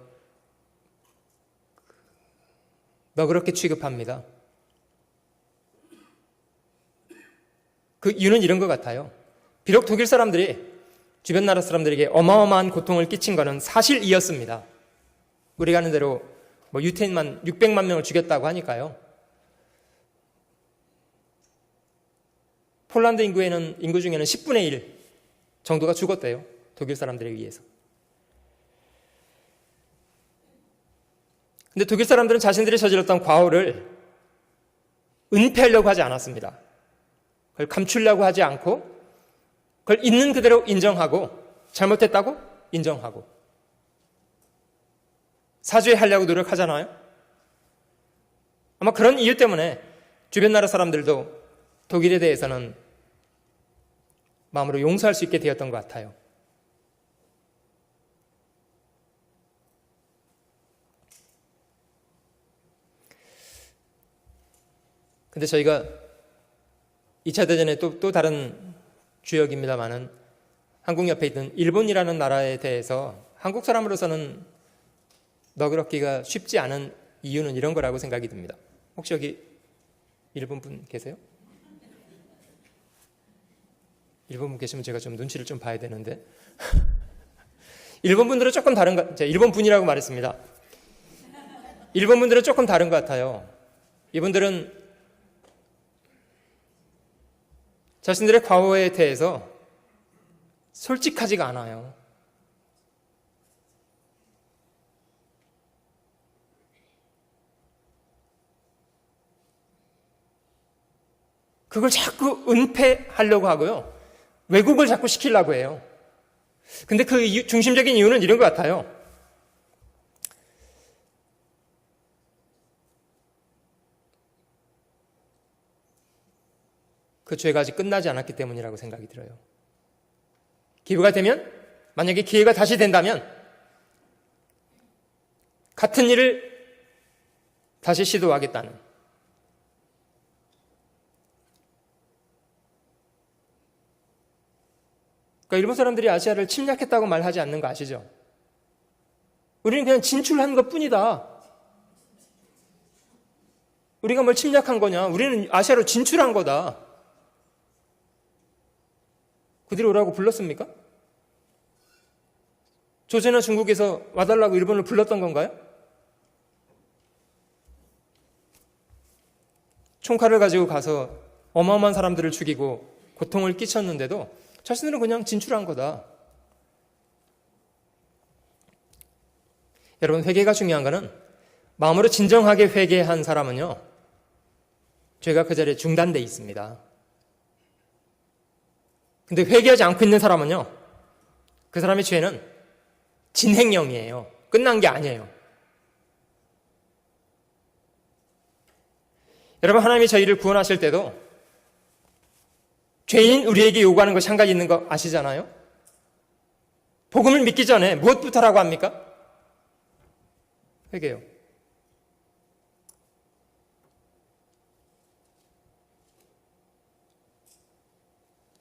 너그럽게 취급합니다. 그 이유는 이런 것 같아요. 비록 독일 사람들이 주변 나라 사람들에게 어마어마한 고통을 끼친 것은 사실이었습니다. 우리가 아는 대로 유태인만 600만 명을 죽였다고 하니까요. 폴란드 인구 중에는 10분의 1 정도가 죽었대요. 독일 사람들에 의해서. 근데 독일 사람들은 자신들이 저질렀던 과오를 은폐하려고 하지 않았습니다. 그걸 감추려고 하지 않고 그걸 있는 그대로 인정하고 잘못했다고 인정하고 사죄하려고 노력하잖아요. 아마 그런 이유 때문에 주변 나라 사람들도 독일에 대해서는 마음으로 용서할 수 있게 되었던 것 같아요. 근데 저희가 2차 대전에 또 다른 주역입니다만은 한국 옆에 있는 일본이라는 나라에 대해서 한국 사람으로서는 너그럽기가 쉽지 않은 이유는 이런 거라고 생각이 듭니다. 혹시 여기 일본 분 계세요? 일본 분 계시면 제가 좀 눈치를 좀 봐야 되는데 일본 분들은 조금 다른 것, 제가 일본 분이라고 말했습니다. 일본 분들은 조금 다른 것 같아요. 이분들은 자신들의 과오에 대해서 솔직하지가 않아요. 그걸 자꾸 은폐하려고 하고요. 왜곡을 자꾸 시키려고 해요. 근데 그 중심적인 이유는 이런 것 같아요. 그 죄가 아직 끝나지 않았기 때문이라고 생각이 들어요. 기회가 되면, 만약에 기회가 다시 된다면 같은 일을 다시 시도하겠다는, 그러니까 일본 사람들이 아시아를 침략했다고 말하지 않는 거 아시죠? 우리는 그냥 진출한 것뿐이다. 우리가 뭘 침략한 거냐? 우리는 아시아로 진출한 거다. 그들이 오라고 불렀습니까? 조선이나 중국에서 와달라고 일본을 불렀던 건가요? 총칼을 가지고 가서 어마어마한 사람들을 죽이고 고통을 끼쳤는데도 자신들은 그냥 진출한 거다. 여러분, 회개가 중요한 거는 마음으로 진정하게 회개한 사람은요, 죄가 그 자리에 중단돼 있습니다. 근데 회개하지 않고 있는 사람은요, 그 사람의 죄는 진행형이에요. 끝난 게 아니에요. 여러분, 하나님이 저희를 구원하실 때도 죄인 우리에게 요구하는 것이 한 가지 있는 거 아시잖아요? 복음을 믿기 전에 무엇부터라고 합니까? 회개요.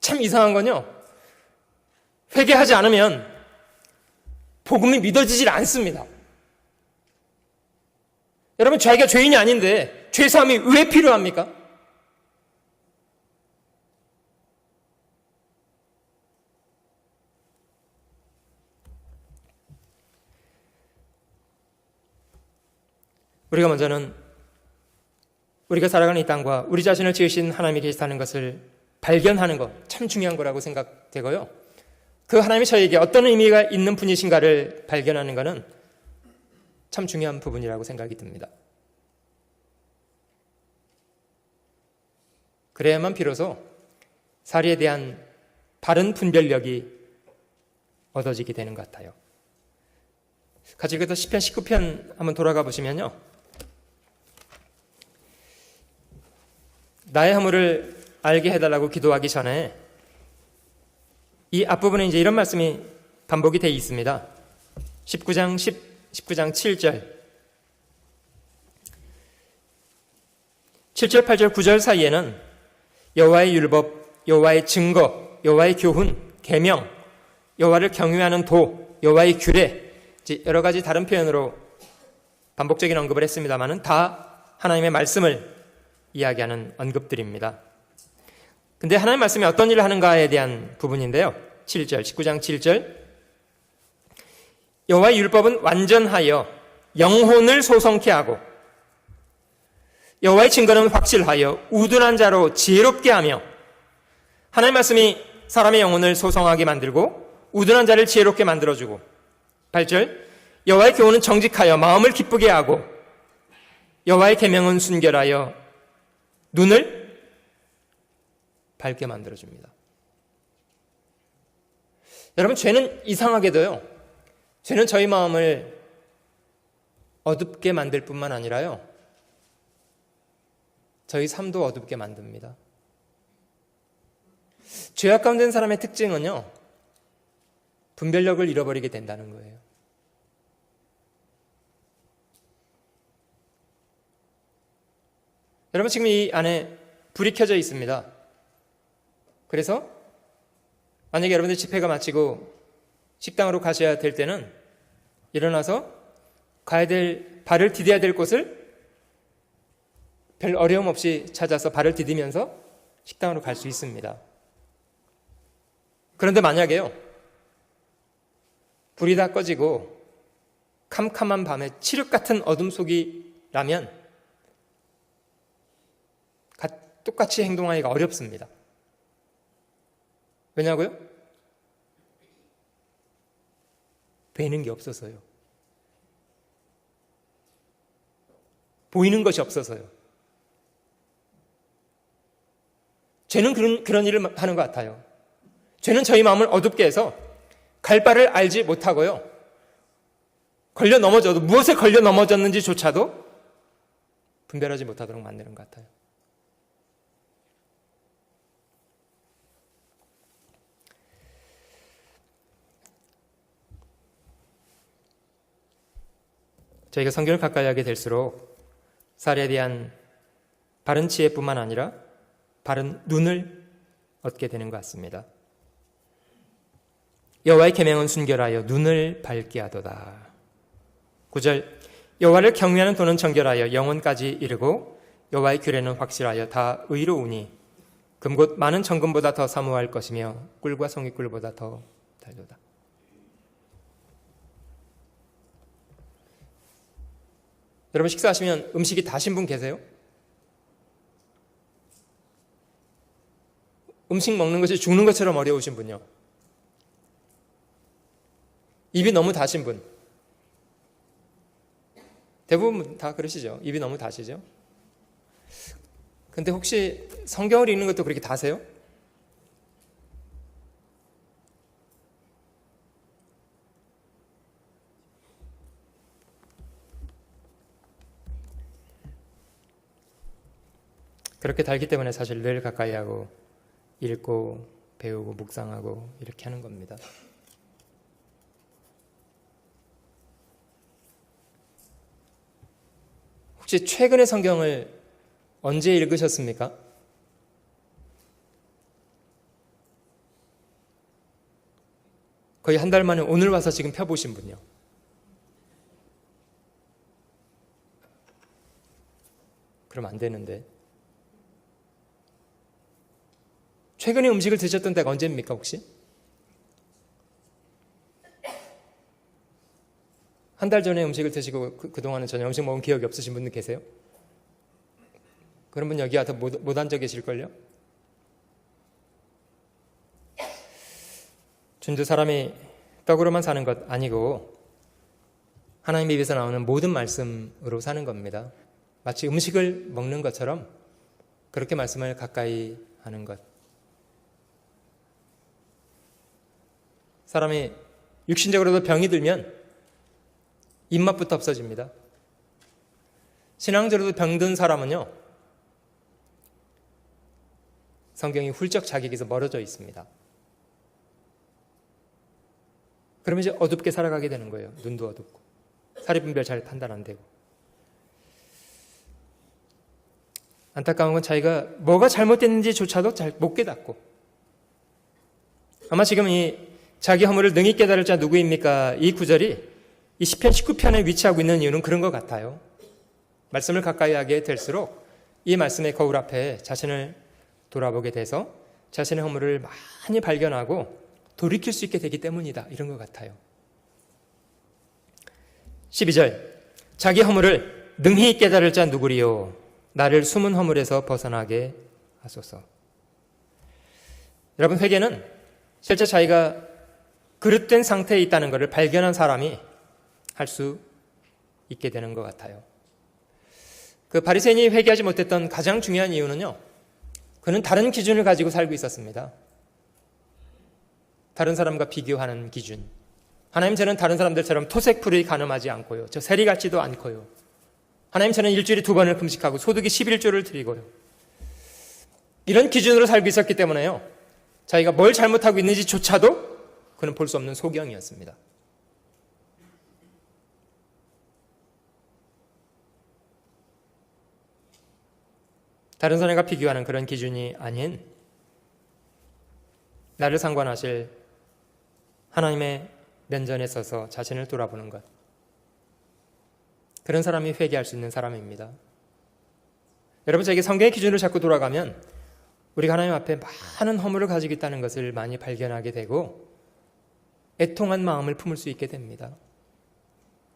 참 이상한 건요, 회개하지 않으면 복음이 믿어지질 않습니다. 여러분, 자기가 죄인이 아닌데 죄사함이 왜 필요합니까? 우리가 먼저는 우리가 살아가는 이 땅과 우리 자신을 지으신 하나님이 계시다는 것을 발견하는 것 참 중요한 거라고 생각되고요. 그 하나님이 저에게 어떤 의미가 있는 분이신가를 발견하는 것은 참 중요한 부분이라고 생각이 듭니다. 그래야만 비로소 사리에 대한 바른 분별력이 얻어지게 되는 것 같아요. 같이 그래서 시편 19편 한번 돌아가 보시면요. 나의 허물을 알게 해달라고 기도하기 전에 이 앞부분에 이제 이런 말씀이 반복이 되어 있습니다. 19장 7절 7절, 8절, 9절 사이에는 여호와의 율법, 여호와의 증거, 여호와의 교훈, 계명, 여호와를 경외하는 도, 여호와의 규례, 여러 가지 다른 표현으로 반복적인 언급을 했습니다마는 다 하나님의 말씀을 이야기하는 언급들입니다. 근데 하나님의 말씀이 어떤 일을 하는가에 대한 부분인데요. 7절, 19장 7절 여호와의 율법은 완전하여 영혼을 소성케 하고 여호와의 증거는 확실하여 우둔한 자로 지혜롭게 하며 하나님의 말씀이 사람의 영혼을 소성하게 만들고 우둔한 자를 지혜롭게 만들어주고 8절 여호와의 교훈은 정직하여 마음을 기쁘게 하고 여호와의 계명은 순결하여 눈을 밝게 만들어줍니다. 여러분, 죄는 이상하게도요, 죄는 저희 마음을 어둡게 만들 뿐만 아니라요, 저희 삶도 어둡게 만듭니다. 죄악 가운데 있는 사람의 특징은요, 분별력을 잃어버리게 된다는 거예요. 여러분, 지금 이 안에 불이 켜져 있습니다. 그래서 만약에 여러분들 집회가 마치고 식당으로 가셔야 될 때는 일어나서 발을 디뎌야 될 곳을 별 어려움 없이 찾아서 발을 디디면서 식당으로 갈 수 있습니다. 그런데 만약에요, 불이 다 꺼지고 캄캄한 밤에 칠흑 같은 어둠 속이라면 똑같이 행동하기가 어렵습니다. 왜냐고요? 보이는 게 없어서요. 보이는 것이 없어서요. 죄는 그런 일을 하는 것 같아요. 죄는 저희 마음을 어둡게 해서 갈 바를 알지 못하고요. 걸려 넘어져도 무엇에 걸려 넘어졌는지조차도 분별하지 못하도록 만드는 것 같아요. 저희가 성경을 가까이 하게 될수록 사리에 대한 바른 지혜뿐만 아니라 바른 눈을 얻게 되는 것 같습니다. 여호와의 계명은 순결하여 눈을 밝게 하도다. 9절 여호와를 경외하는 도는 정결하여 영혼까지 이르고 여호와의 규례는 확실하여 다 의로우니 금곧 많은 정금보다 더 사모할 것이며 꿀과 송이꿀보다 더 달도다. 여러분, 식사하시면 음식이 다신 분 계세요? 음식 먹는 것이 죽는 것처럼 어려우신 분요? 입이 너무 다신 분? 대부분 다 그러시죠? 입이 너무 다시죠? 근데 혹시 성경을 읽는 것도 그렇게 다세요? 그렇게 달기 때문에 사실 늘 가까이 하고 읽고 배우고 묵상하고 이렇게 하는 겁니다. 혹시 최근에 성경을 언제 읽으셨습니까? 거의 한 달 만에 오늘 와서 지금 펴보신 분이요. 그럼 안 되는데. 최근에 음식을 드셨던 때가 언제입니까 혹시? 한 달 전에 음식을 드시고 그동안은 전혀 음식 먹은 기억이 없으신 분들 계세요? 그런 분 여기 와서 못 앉아 계실걸요? 준주 사람이 떡으로만 사는 것 아니고 하나님의 입에서 나오는 모든 말씀으로 사는 겁니다. 마치 음식을 먹는 것처럼 그렇게 말씀을 가까이 하는 것. 사람이 육신적으로도 병이 들면 입맛부터 없어집니다. 신앙적으로도 병든 사람은요, 성경이 훌쩍 자기에게서 멀어져 있습니다. 그러면 이제 어둡게 살아가게 되는 거예요. 눈도 어둡고 사리 분별 잘 판단 안 되고. 안타까운 건 자기가 뭐가 잘못됐는지조차도 잘 못 깨닫고, 아마 지금 이 자기 허물을 능히 깨달을 자 누구입니까? 이 구절이 이 시편 19편에 위치하고 있는 이유는 그런 것 같아요. 말씀을 가까이 하게 될수록 이 말씀의 거울 앞에 자신을 돌아보게 돼서 자신의 허물을 많이 발견하고 돌이킬 수 있게 되기 때문이다. 이런 것 같아요. 12절, 자기 허물을 능히 깨달을 자 누구리요? 나를 숨은 허물에서 벗어나게 하소서. 여러분, 회개는 실제 자기가 그릇된 상태에 있다는 것을 발견한 사람이 할 수 있게 되는 것 같아요. 그 바리새인이 회개하지 못했던 가장 중요한 이유는요, 그는 다른 기준을 가지고 살고 있었습니다. 다른 사람과 비교하는 기준. 하나님, 저는 다른 사람들처럼 토색풀이 가늠하지 않고요, 저 세리 같지도 않고요, 하나님, 저는 일주일에 2번을 금식하고 소득이 11조를 드리고요, 이런 기준으로 살고 있었기 때문에요, 자기가 뭘 잘못하고 있는지조차도 그는 볼 수 없는 소경이었습니다. 다른 사람과 비교하는 그런 기준이 아닌 나를 상관하실 하나님의 면전에 서서 자신을 돌아보는 것, 그런 사람이 회개할 수 있는 사람입니다. 여러분, 저에게 성경의 기준으로 자꾸 돌아가면 우리가 하나님 앞에 많은 허물을 가지고 있다는 것을 많이 발견하게 되고 애통한 마음을 품을 수 있게 됩니다.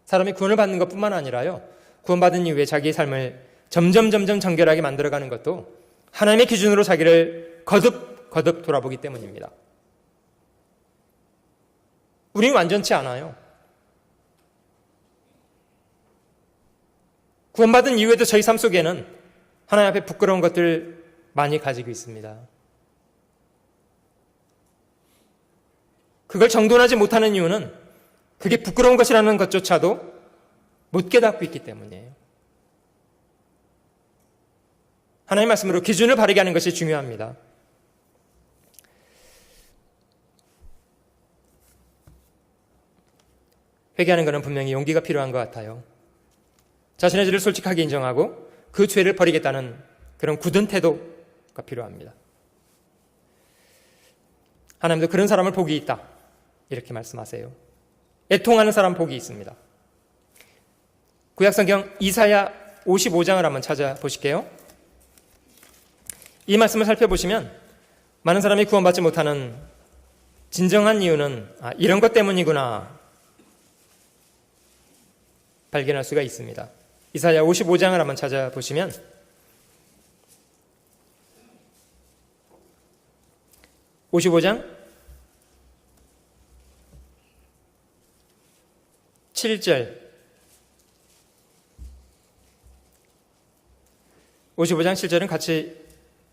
사람이 구원을 받는 것뿐만 아니라요, 구원받은 이후에 자기의 삶을 점점 정결하게 만들어가는 것도 하나님의 기준으로 자기를 거듭 돌아보기 때문입니다. 우리는 완전치 않아요. 구원받은 이후에도 저희 삶 속에는 하나님 앞에 부끄러운 것들 많이 가지고 있습니다. 그걸 정돈하지 못하는 이유는 그게 부끄러운 것이라는 것조차도 못 깨닫고 있기 때문이에요. 하나님의 말씀으로 기준을 바르게 하는 것이 중요합니다. 회개하는 것은 분명히 용기가 필요한 것 같아요. 자신의 죄를 솔직하게 인정하고 그 죄를 버리겠다는 그런 굳은 태도가 필요합니다. 하나님도 그런 사람을 복이 있다, 이렇게 말씀하세요. 애통하는 사람 복이 있습니다. 구약성경 이사야 55장을 한번 찾아보실게요. 이 말씀을 살펴보시면 많은 사람이 구원받지 못하는 진정한 이유는 이런 것 때문이구나 발견할 수가 있습니다. 이사야 55장을 한번 찾아보시면 55장 7절 55장 7절은 같이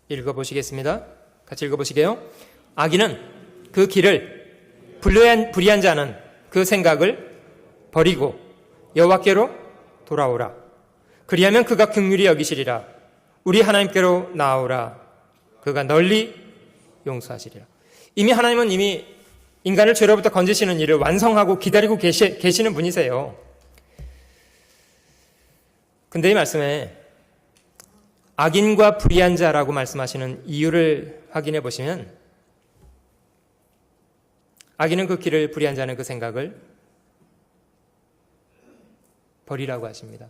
읽어보시겠습니다. 같이 읽어보시게요. 악인은 그 길을, 불의한 자는 그 생각을 버리고 여호와께로 돌아오라. 그리하면 그가 긍휼히 여기시리라. 우리 하나님께로 나아오라. 그가 널리 용서하시리라. 이미 하나님은 이미 인간을 죄로부터 건지시는 일을 완성하고 기다리고 계시는 분이세요. 근데 이 말씀에 악인과 불의한 자라고 말씀하시는 이유를 확인해 보시면 악인은 그 길을, 불의한 자는 그 생각을 버리라고 하십니다.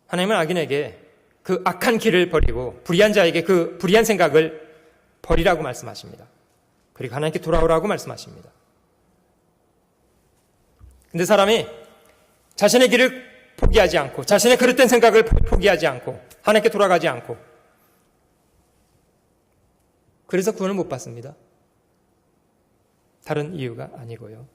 하나님은 악인에게 그 악한 길을 버리고 불의한 자에게 그 불의한 생각을 버리라고 말씀하십니다. 그리고 하나님께 돌아오라고 말씀하십니다. 근데 사람이 자신의 길을 포기하지 않고 자신의 그릇된 생각을 포기하지 않고 하나님께 돌아가지 않고 그래서 구원을 못 받습니다. 다른 이유가 아니고요.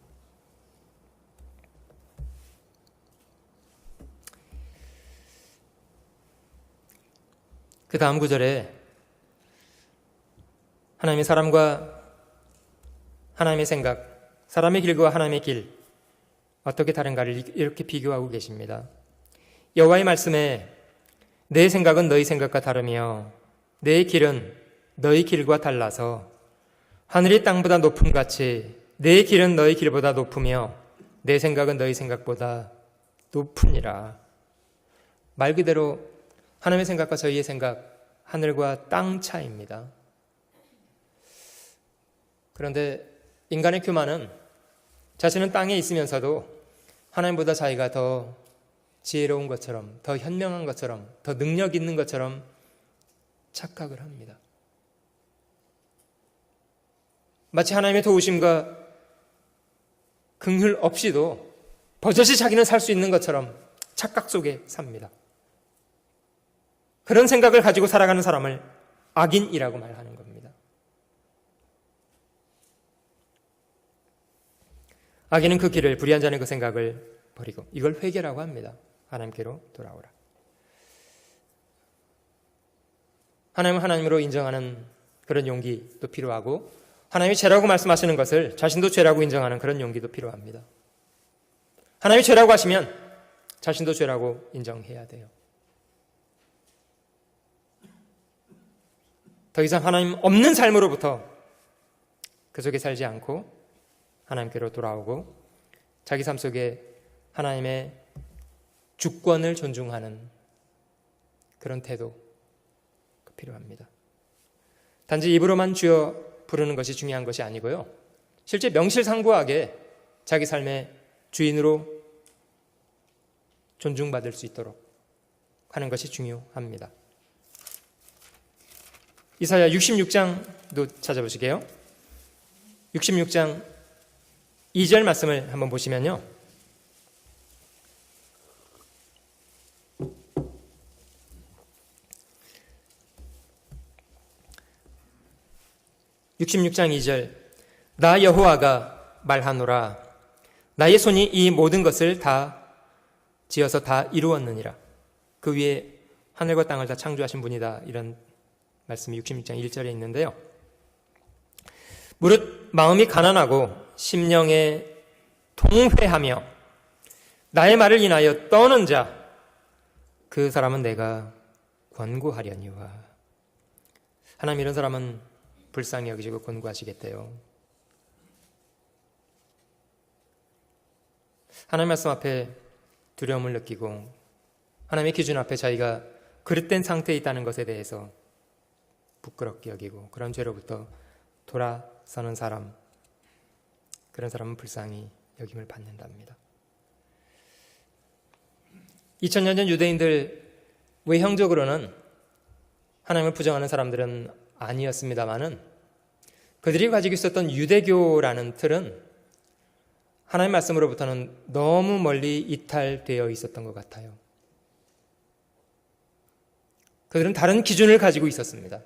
그 다음 구절에 하나님의 사람과 하나님의 생각, 사람의 길과 하나님의 길 어떻게 다른가를 이렇게 비교하고 계십니다. 여호와의 말씀에 내 생각은 너희 생각과 다르며 내 길은 너희 길과 달라서 하늘이 땅보다 높음같이 내 길은 너희 길보다 높으며 내 생각은 너희 생각보다 높으니라. 말 그대로 하나님의 생각과 저희의 생각, 하늘과 땅 차이입니다. 그런데 인간의 교만은 자신은 땅에 있으면서도 하나님보다 자기가 더 지혜로운 것처럼, 더 현명한 것처럼, 더 능력 있는 것처럼 착각을 합니다. 마치 하나님의 도우심과 긍휼 없이도 버젓이 자기는 살 수 있는 것처럼 착각 속에 삽니다. 그런 생각을 가지고 살아가는 사람을 악인이라고 말하는 겁니다. 악인은 그 길을, 불의한 자는 그 생각을 버리고 이걸 회개라고 합니다. 하나님께로 돌아오라. 하나님을 하나님으로 인정하는 그런 용기도 필요하고 하나님이 죄라고 말씀하시는 것을 자신도 죄라고 인정하는 그런 용기도 필요합니다. 하나님이 죄라고 하시면 자신도 죄라고 인정해야 돼요. 더 이상 하나님 없는 삶으로부터 그 속에 살지 않고 하나님께로 돌아오고 자기 삶 속에 하나님의 주권을 존중하는 그런 태도가 필요합니다. 단지 입으로만 주여 부르는 것이 중요한 것이 아니고요. 실제 명실상부하게 자기 삶의 주인으로 존중받을 수 있도록 하는 것이 중요합니다. 이사야 66장도 찾아보시게요. 66장 2절 말씀을 한번 보시면요. (66장 2절) 나 여호와가 말하노라 나의 손이 이 모든 것을 다 지어서 다 이루었느니라. 그 위에 하늘과 땅을 다 창조하신 분이다. 이런 말씀이 66장 1절에 있는데요. 무릇 마음이 가난하고 심령에 통회하며 나의 말을 인하여 떠는 자 그 사람은 내가 권고하려니와. 하나님 이런 사람은 불쌍히 여기시고 권고하시겠대요. 하나님 말씀 앞에 두려움을 느끼고 하나님의 기준 앞에 자기가 그릇된 상태에 있다는 것에 대해서 부끄럽게 여기고 그런 죄로부터 돌아서는 사람, 그런 사람은 불쌍히 여김을 받는답니다. 2000년 전 유대인들 외형적으로는 하나님을 부정하는 사람들은 아니었습니다마는 그들이 가지고 있었던 유대교라는 틀은 하나님 말씀으로부터는 너무 멀리 이탈되어 있었던 것 같아요. 그들은 다른 기준을 가지고 있었습니다.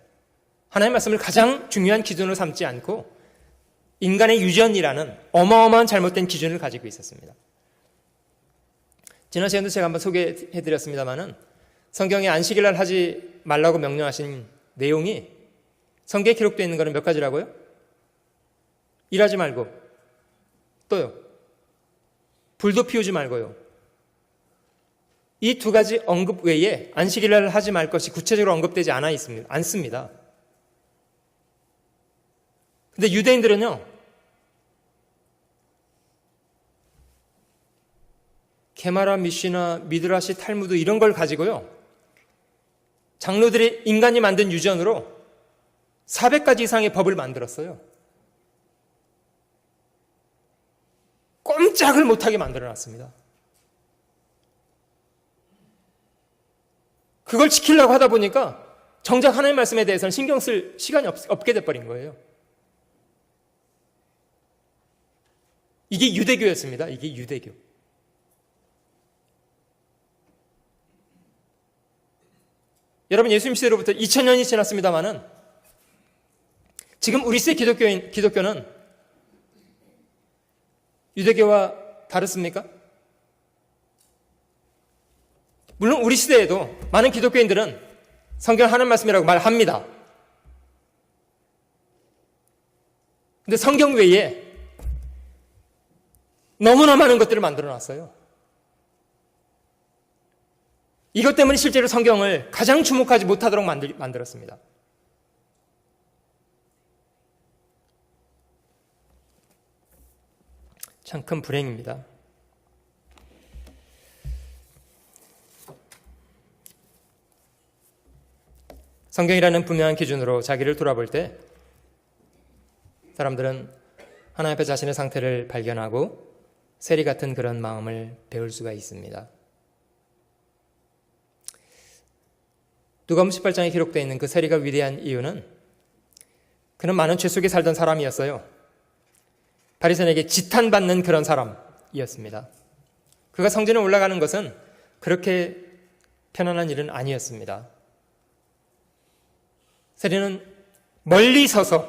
하나님 말씀을 가장 중요한 기준으로 삼지 않고 인간의 유전이라는 어마어마한 잘못된 기준을 가지고 있었습니다. 지난 시간도 제가 한번 소개해드렸습니다마는 성경에 안식일날 하지 말라고 명령하신 내용이 성경에 기록되어 있는 것은 몇 가지라고요? 일하지 말고 또요 불도 피우지 말고요. 이 두 가지 언급 외에 안식일날 하지 말 것이 구체적으로 언급되지 않습니다. 근데 유대인들은요 게마라, 미시나, 미드라시, 탈무드 이런 걸 가지고요 장로들이 인간이 만든 유전으로 400가지 이상의 법을 만들었어요. 꼼짝을 못하게 만들어놨습니다. 그걸 지키려고 하다 보니까 정작 하나님의 말씀에 대해서는 신경 쓸 시간이 없게 돼버린 거예요. 이게 유대교였습니다. 이게 유대교. 여러분, 예수님 시대로부터 2000년이 지났습니다마는 지금 우리 시대 기독교는 유대교와 다르습니까? 물론 우리 시대에도 많은 기독교인들은 성경 하나님 말씀이라고 말합니다. 근데 성경 외에 너무나 많은 것들을 만들어 놨어요. 이것 때문에 실제로 성경을 가장 주목하지 못하도록 만들었습니다. 참 큰 불행입니다. 성경이라는 분명한 기준으로 자기를 돌아볼 때 사람들은 하나님 앞에 자신의 상태를 발견하고 세리 같은 그런 마음을 배울 수가 있습니다. 누가복음 18장에 기록되어 있는 그 세리가 위대한 이유는 그는 많은 죄 속에 살던 사람이었어요. 바리새인에게 지탄받는 그런 사람이었습니다. 그가 성전에 올라가는 것은 그렇게 편안한 일은 아니었습니다. 세리는 멀리 서서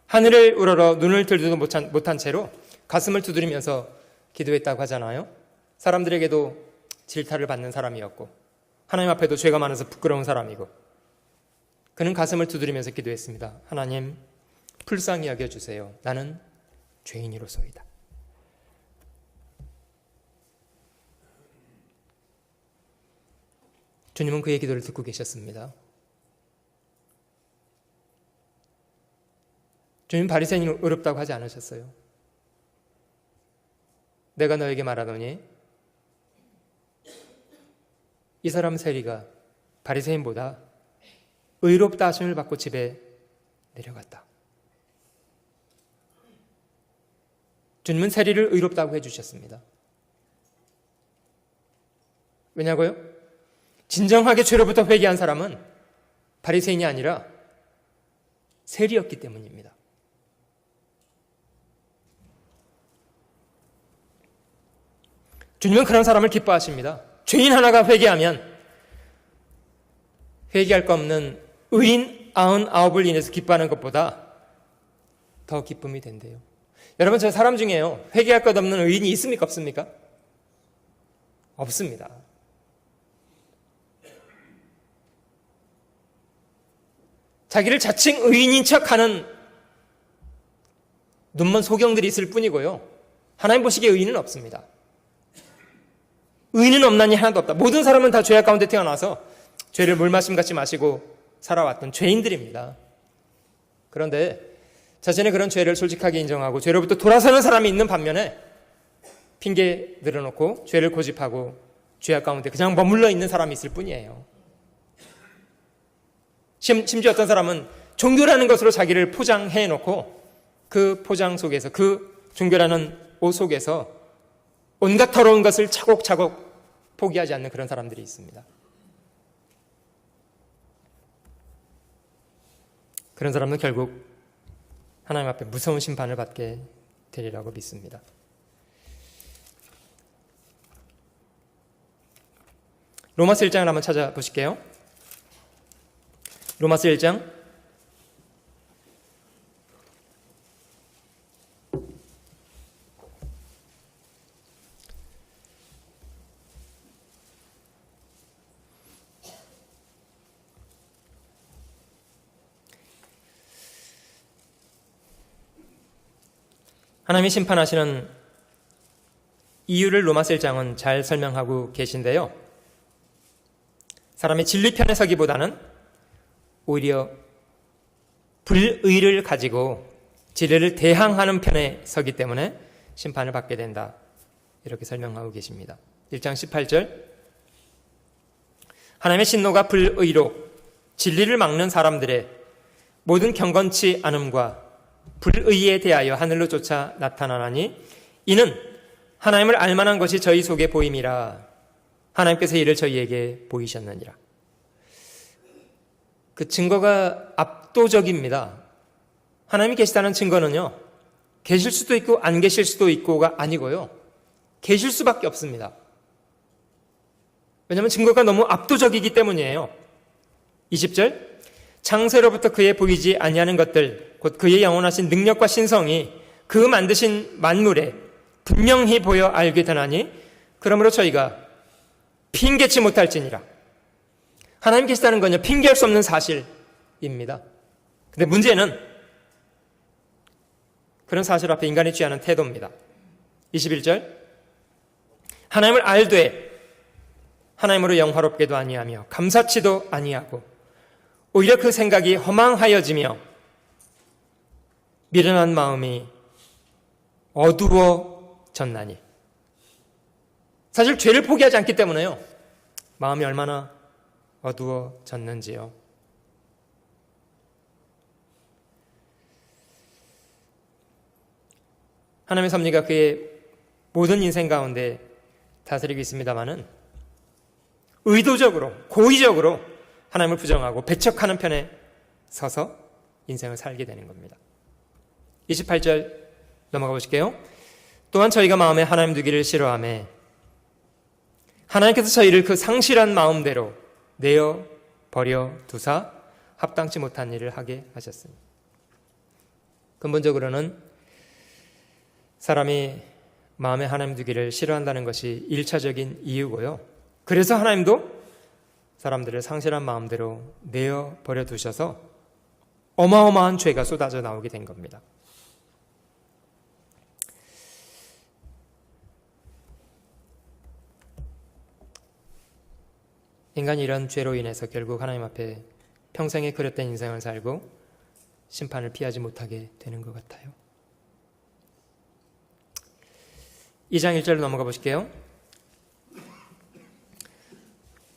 하늘을 우러러 눈을 들지도 못한 채로 가슴을 두드리면서 기도했다고 하잖아요. 사람들에게도 질타를 받는 사람이었고 하나님 앞에도 죄가 많아서 부끄러운 사람이고 그는 가슴을 두드리면서 기도했습니다. 하나님, 불쌍히 여겨주세요. 나는 죄인이로소이다. 주님은 그의 기도를 듣고 계셨습니다. 주님 바리새인이 어렵다고 하지 않으셨어요. 내가 너에게 말하노니 이 사람 세리가 바리새인보다 의롭다 하심을 받고 집에 내려갔다. 주님은 세리를 의롭다고 해주셨습니다. 왜냐고요? 진정하게 죄로부터 회개한 사람은 바리새인이 아니라 세리였기 때문입니다. 주님은 그런 사람을 기뻐하십니다. 죄인 하나가 회개하면 회개할 거 없는 의인 99을 인해서 기뻐하는 것보다 더 기쁨이 된대요. 여러분, 저 사람 중에요, 회개할 것 없는 의인이 있습니까? 없습니까? 없습니다. 자기를 자칭 의인인 척하는 눈먼 소경들이 있을 뿐이고요. 하나님 보시기에 의인은 없습니다. 의인은 없나니 하나도 없다. 모든 사람은 다 죄악 가운데 태어나서 죄를 물마심같이 마시고 살아왔던 죄인들입니다. 그런데 자신의 그런 죄를 솔직하게 인정하고 죄로부터 돌아서는 사람이 있는 반면에 핑계 늘어놓고 죄를 고집하고 죄악 가운데 그냥 머물러 있는 사람이 있을 뿐이에요. 심지어 어떤 사람은 종교라는 것으로 자기를 포장해놓고 그 포장 속에서, 그 종교라는 옷 속에서 온갖 더러운 것을 차곡차곡 포기하지 않는 그런 사람들이 있습니다. 그런 사람은 결국 하나님 앞에 무서운 심판을 받게 되리라고 믿습니다. 로마서 1장을 한번 찾아보실게요. 로마서 1장 '하나님이 심판하시는 이유를 로마서 1장은 잘 설명하고 계신데요. 사람의 진리 편에 서기보다는 오히려 불의를 가지고 진리를 대항하는 편에 서기 때문에 심판을 받게 된다. 이렇게 설명하고 계십니다. 1장 18절, 하나님의 진노가 불의로 진리를 막는 사람들의 모든 경건치 않음과 불의에 대하여 하늘로 쫓아 나타나나니 이는 하나님을 알만한 것이 저희 속에 보임이라 하나님께서 이를 저희에게 보이셨느니라. 그 증거가 압도적입니다. 하나님이 계시다는 증거는요, 계실 수도 있고 안 계실 수도 있고가 아니고요, 계실 수밖에 없습니다. 왜냐하면 증거가 너무 압도적이기 때문이에요. 20절, 창세로부터 그의 보이지 아니하는 것들 곧 그의 영원하신 능력과 신성이 그 만드신 만물에 분명히 보여 알게 되나니 그러므로 저희가 핑계치 못할지니라. 하나님 계시다는 건요, 핑계할 수 없는 사실입니다. 근데 문제는 그런 사실 앞에 인간이 취하는 태도입니다. 21절, 하나님을 알되 하나님으로 영화롭게도 아니하며 감사치도 아니하고 오히려 그 생각이 허망하여지며 미련한 마음이 어두워졌나니. 사실 죄를 포기하지 않기 때문에요, 마음이 얼마나 어두워졌는지요. 하나님의 섭리가 그의 모든 인생 가운데 다스리고 있습니다마는 의도적으로, 고의적으로 하나님을 부정하고 배척하는 편에 서서 인생을 살게 되는 겁니다. 28절 넘어가 보실게요. 또한 저희가 마음에 하나님 두기를 싫어하며 하나님께서 저희를 그 상실한 마음대로 내어 버려 두사 합당치 못한 일을 하게 하셨습니다. 근본적으로는 사람이 마음에 하나님 두기를 싫어한다는 것이 1차적인 이유고요. 그래서 하나님도 사람들을 상실한 마음대로 내어 버려 두셔서 어마어마한 죄가 쏟아져 나오게 된 겁니다. 인간이 이런 죄로 인해서 결국 하나님 앞에 평생에 그릇된 인생을 살고 심판을 피하지 못하게 되는 것 같아요. 2장 1절로 넘어가 보실게요.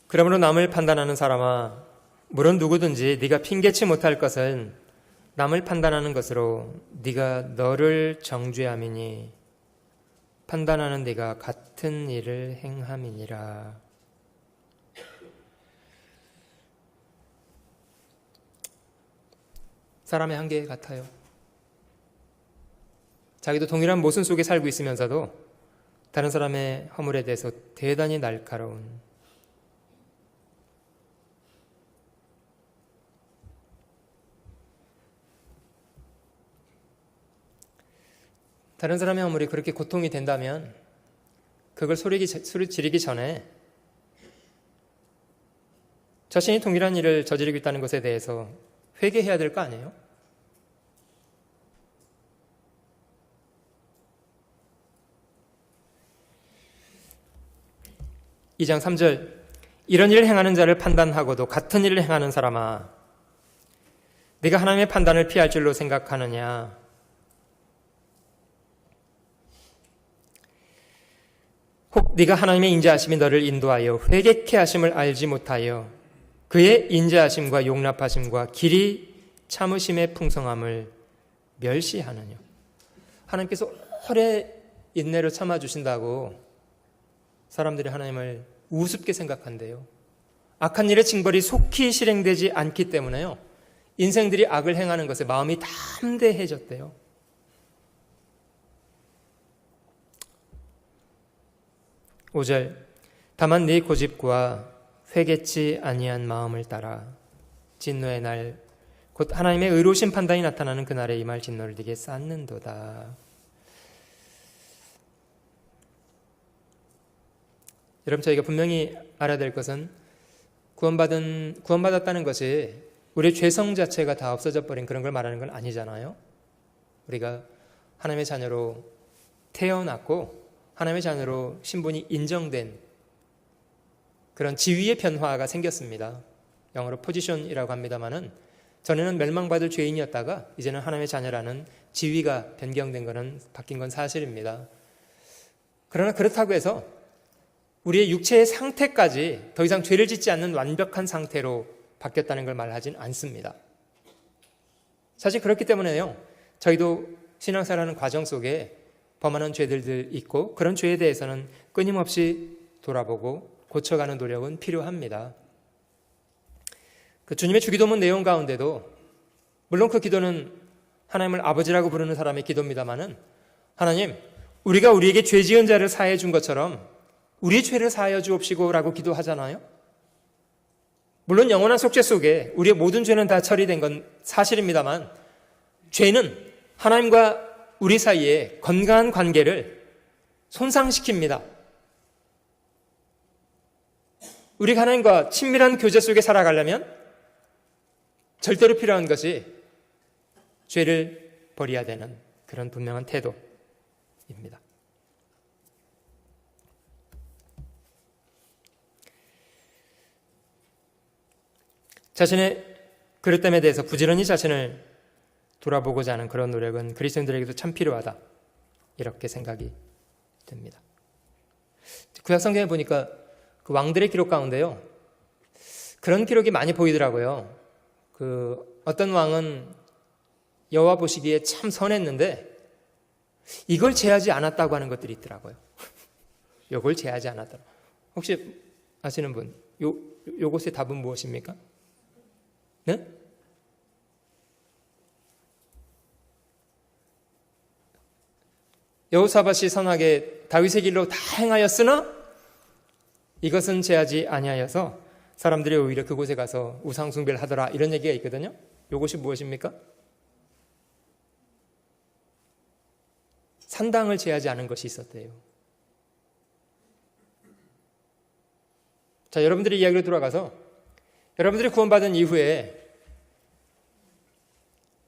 그러므로 남을 판단하는 사람아, 물론 누구든지 네가 핑계치 못할 것은 남을 판단하는 것으로 네가 너를 정죄함이니 판단하는 네가 같은 일을 행함이니라. 사람의 한계 같아요. 자기도 동일한 모순 속에 살고 있으면서도 다른 사람의 허물에 대해서 대단히 날카로운, 다른 사람의 허물이 그렇게 고통이 된다면 그걸 소리 지르기 전에 자신이 동일한 일을 저지르고 있다는 것에 대해서 회개해야 될 거 아니에요? (2장 3절) 이런 일을 행하는 자를 판단하고도 같은 일을 행하는 사람아, 네가 하나님의 판단을 피할 줄로 생각하느냐? 혹 네가 하나님의 인자하심이 너를 인도하여 회개케 하심을 알지 못하여 그의 인자하심과 용납하심과 길이 참으심의 풍성함을 멸시하느냐? 하나님께서 오래 인내로 참아주신다고 사람들이 하나님을 우습게 생각한대요. 악한 일의 징벌이 속히 실행되지 않기 때문에요, 인생들이 악을 행하는 것에 마음이 담대해졌대요. (5절) 다만 네 고집과 회개치 아니한 마음을 따라 진노의 날 곧 하나님의 의로우신 판단이 나타나는 그날에 임할 진노를 네게 쌓는도다. 여러분, 저희가 분명히 알아야 될 것은 구원받았다는 것이 우리의 죄성 자체가 다 없어져 버린 그런 걸 말하는 건 아니잖아요. 우리가 하나님의 자녀로 태어났고 하나님의 자녀로 신분이 인정된 그런 지위의 변화가 생겼습니다. 영어로 포지션이라고 합니다만은, 전에는 멸망받을 죄인이었다가 이제는 하나님의 자녀라는 지위가 변경된 거는, 바뀐 건 사실입니다. 그러나 그렇다고 해서 우리의 육체의 상태까지 더 이상 죄를 짓지 않는 완벽한 상태로 바뀌었다는 걸 말하진 않습니다. 사실 그렇기 때문에요, 저희도 신앙생활하는 과정 속에 범하는 죄들도 있고 그런 죄에 대해서는 끊임없이 돌아보고 고쳐가는 노력은 필요합니다. 그 주님의 주기도문 내용 가운데도 물론 그 기도는 하나님을 아버지라고 부르는 사람의 기도입니다마는 하나님, 우리가 우리에게 죄 지은 자를 사하여 준 것처럼 우리 죄를 사하여 주옵시고 라고 기도하잖아요. 물론 영원한 속죄 속에 우리의 모든 죄는 다 처리된 건 사실입니다만 죄는 하나님과 우리 사이에 건강한 관계를 손상시킵니다. 우리가 하나님과 친밀한 교제 속에 살아가려면 절대로 필요한 것이 죄를 버려야 되는 그런 분명한 태도입니다. 자신의 그릇됨에 대해서 부지런히 자신을 돌아보고자 하는 그런 노력은 그리스도인들에게도 참 필요하다, 이렇게 생각이 됩니다. 구약 성경에 보니까 그 왕들의 기록 가운데요, 그런 기록이 많이 보이더라고요. 그 어떤 왕은 여호와 보시기에 참 선했는데 이걸 제하지 않았다고 하는 것들이 있더라고요. 이걸 제하지 않았다. 혹시 아시는 분? 요것의 답은 무엇입니까? 네? 여호사밧이 선하게 다윗의 길로 다 행하였으나 이것은 제하지 아니하여서 사람들이 오히려 그곳에 가서 우상 숭배를 하더라, 이런 얘기가 있거든요. 이것이 무엇입니까? 산당을 제하지 않은 것이 있었대요. 자, 여러분들의 이야기로 돌아가서 여러분들이 구원받은 이후에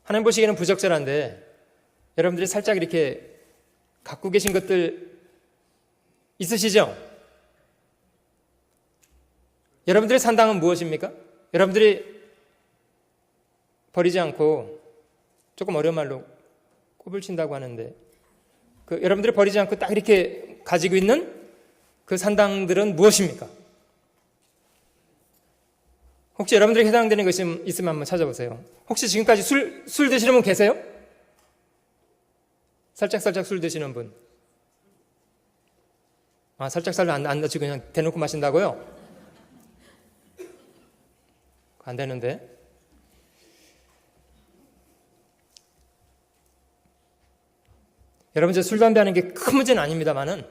하나님 보시기에는 부적절한데 여러분들이 살짝 이렇게 갖고 계신 것들 있으시죠? 여러분들의 산당은 무엇입니까? 여러분들이 버리지 않고, 조금 어려운 말로 꼽을 친다고 하는데, 여러분들이 버리지 않고 딱 이렇게 가지고 있는 그 산당들은 무엇입니까? 혹시 여러분들에게 해당되는 것이 있으면 한번 찾아보세요. 혹시 지금까지 술 드시는 분 계세요? 살짝 술 드시는 분. 아, 살짝 안 드시고 그냥 대놓고 마신다고요? 안 되는데. 여러분, 술, 담배 하는 게 큰 문제는 아닙니다만은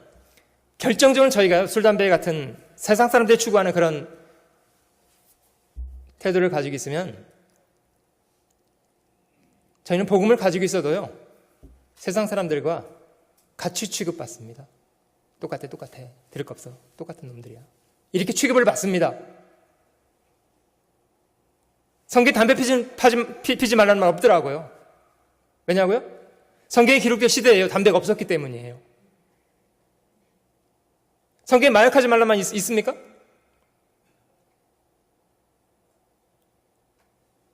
결정적으로 저희가 술, 담배 같은 세상 사람들이 추구하는 그런 태도를 가지고 있으면 저희는 복음을 가지고 있어도요, 세상 사람들과 같이 취급받습니다. 똑같아. 들을 거 없어. 똑같은 놈들이야. 이렇게 취급을 받습니다. 성경에 담배 피지 말라는 말 없더라고요. 왜냐고요? 성경에 기록된 시대예요. 담배가 없었기 때문이에요. 성경에 마약하지 말라만 있습니까?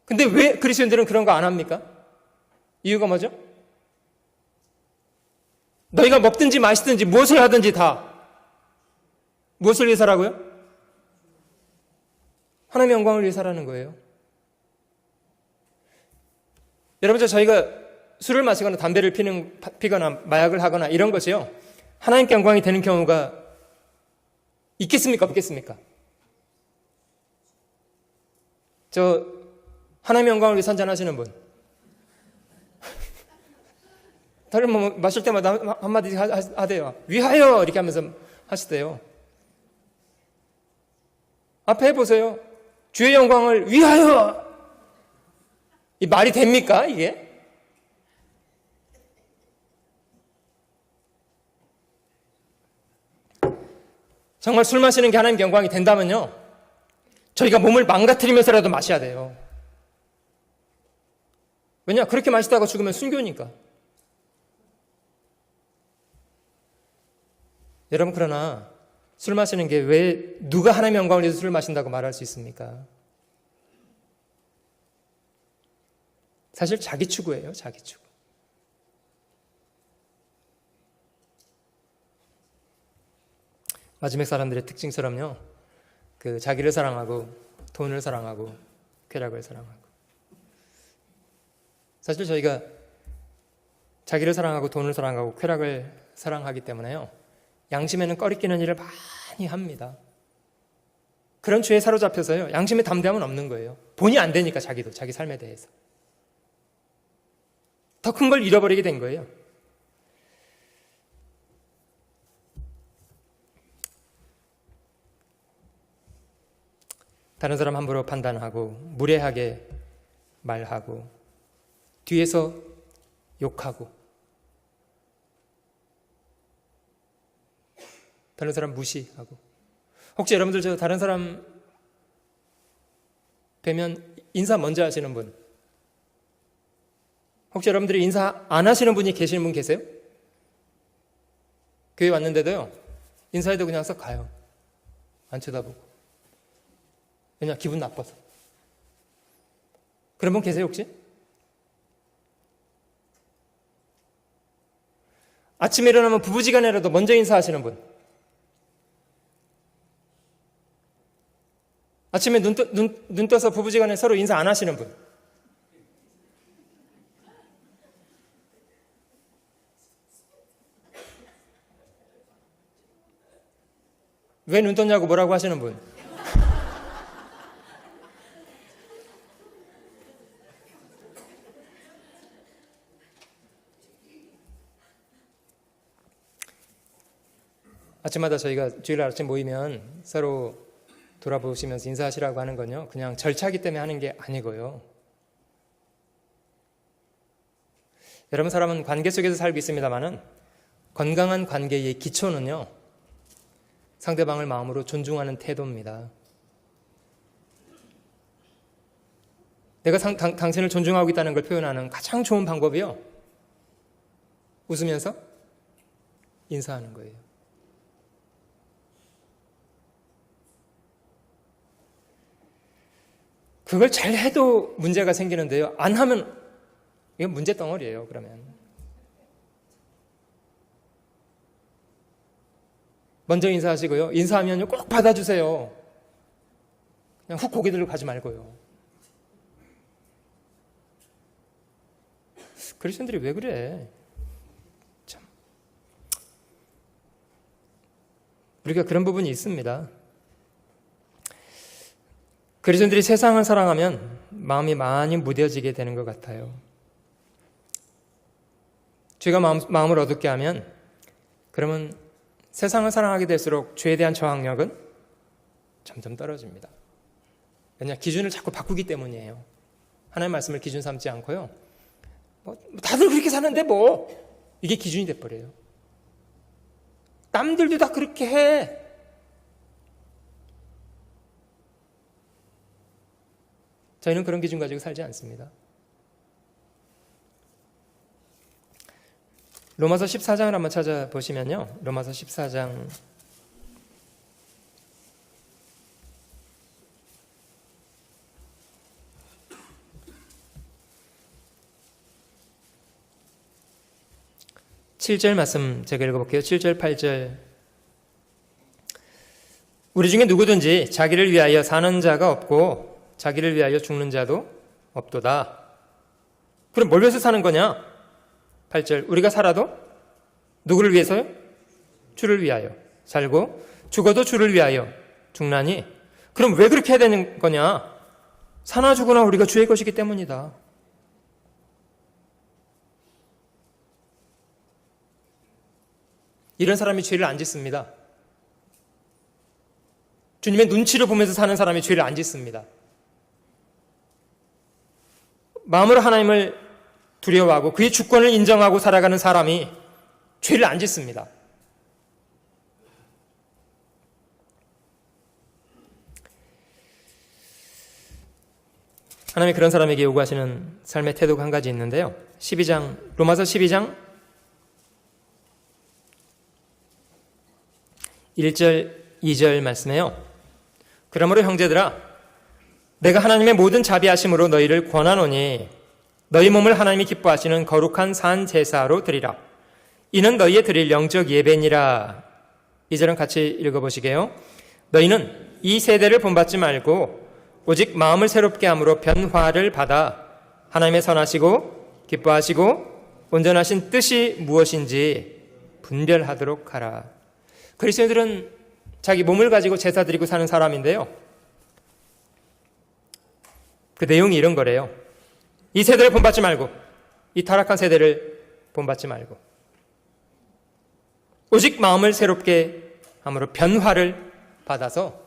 근데 왜 그리스도인들은 그런 거 안 합니까? 이유가 뭐죠? 너희가 먹든지 마시든지 무엇을 하든지 다 무엇을 위해서라고요? 하나님의 영광을 위해서라는 거예요. 여러분, 저희가 술을 마시거나 담배를 피거나 마약을 하거나 이런 것이요, 하나님께 영광이 되는 경우가 있겠습니까? 없겠습니까? 하나님의 영광을 위해서 한잔하시는 분. 다른 뭐 마실 때마다 한마디 하대요. 위하여! 이렇게 하면서 하시대요. 앞에 해보세요. 주의 영광을 위하여! 이 말이 됩니까, 이게? 정말 술 마시는 게 하나님 영광이 된다면요, 저희가 몸을 망가뜨리면서라도 마셔야 돼요. 왜냐? 그렇게 마시다가 죽으면 순교니까. 여러분, 그러나 술 마시는 게 왜 누가 하나님의 영광을 위해서 술을 마신다고 말할 수 있습니까? 사실 자기 추구예요, 자기 추구. 마지막 사람들의 특징처럼요, 자기를 사랑하고 돈을 사랑하고 쾌락을 사랑하고. 사실 저희가 자기를 사랑하고 돈을 사랑하고 쾌락을 사랑하기 때문에요, 양심에는 꺼리끼는 일을 많이 합니다. 그런 죄에 사로잡혀서요, 양심에 담대함은 없는 거예요. 본이 안 되니까 자기도 자기 삶에 대해서 더 큰 걸 잃어버리게 된 거예요. 다른 사람 함부로 판단하고 무례하게 말하고 뒤에서 욕하고 다른 사람 무시하고. 혹시 여러분들 저 다른 사람 뵈면 인사 먼저 하시는 분, 혹시 여러분들이 인사 안 하시는 분이 계시는 분 계세요? 교회 왔는데도요, 인사해도 그냥 썩 가요. 안 쳐다보고. 그냥 기분 나빠서. 그런 분 계세요 혹시? 아침에 일어나면 부부지간에라도 먼저 인사하시는 분. 아침에 눈 떠서 부부지간에 서로 인사 안 하시는 분. 왜 눈 떴냐고 뭐라고 하시는 분. 아침마다 저희가 주일날 아침 모이면 서로 돌아보시면서 인사하시라고 하는 건요, 그냥 절차기 때문에 하는 게 아니고요. 여러분, 사람은 관계 속에서 살고 있습니다만은 건강한 관계의 기초는요, 상대방을 마음으로 존중하는 태도입니다. 내가 당신을 존중하고 있다는 걸 표현하는 가장 좋은 방법이요, 웃으면서 인사하는 거예요. 그걸 잘 해도 문제가 생기는데요, 안 하면 이건 문제 덩어리예요. 그러면 먼저 인사하시고요, 인사하면 꼭 받아주세요. 그냥 훅 고개 들고 가지 말고요. 그리스도인들이 왜 그래? 참, 우리가 그런 부분이 있습니다. 그리스도인들이 세상을 사랑하면 마음이 많이 무뎌지게 되는 것 같아요. 죄가 마음을 어둡게 하면, 그러면 세상을 사랑하게 될수록 죄에 대한 저항력은 점점 떨어집니다. 왜냐? 기준을 자꾸 바꾸기 때문이에요. 하나님의 말씀을 기준 삼지 않고요, 다들 그렇게 사는데 이게 기준이 돼버려요. 남들도 다 그렇게 해. 저희는 그런 기준 가지고 살지 않습니다. 로마서 14장을 한번 찾아보시면요, 로마서 14장 7절 말씀 제가 읽어볼게요. 7절 8절. 우리 중에 누구든지 자기를 위하여 사는 자가 없고 자기를 위하여 죽는 자도 없도다. 그럼 뭘 위해서 사는 거냐? 8절. 우리가 살아도 누구를 위해서요? 주를 위하여 살고 죽어도 주를 위하여 죽나니. 그럼 왜 그렇게 해야 되는 거냐? 사나 죽으나 우리가 주의 것이기 때문이다. 이런 사람이 죄를 안 짓습니다. 주님의 눈치를 보면서 사는 사람이 죄를 안 짓습니다. 마음으로 하나님을 두려워하고 그의 주권을 인정하고 살아가는 사람이 죄를 안 짓습니다. 하나님이 그런 사람에게 요구하시는 삶의 태도가 한 가지 있는데요, 로마서 12장 1절 2절 말씀에요, 그러므로 형제들아, 내가 하나님의 모든 자비하심으로 너희를 권하노니 너희 몸을 하나님이 기뻐하시는 거룩한 산 제사로 드리라. 이는 너희의 드릴 영적 예배니라. 이 절은 같이 읽어보시게요. 너희는 이 세대를 본받지 말고 오직 마음을 새롭게 함으로 변화를 받아 하나님의 선하시고 기뻐하시고 온전하신 뜻이 무엇인지 분별하도록 하라. 그리스도인들은 자기 몸을 가지고 제사 드리고 사는 사람인데요, 그 내용이 이런 거래요. 이 세대를 본받지 말고, 이 타락한 세대를 본받지 말고, 오직 마음을 새롭게 함으로 변화를 받아서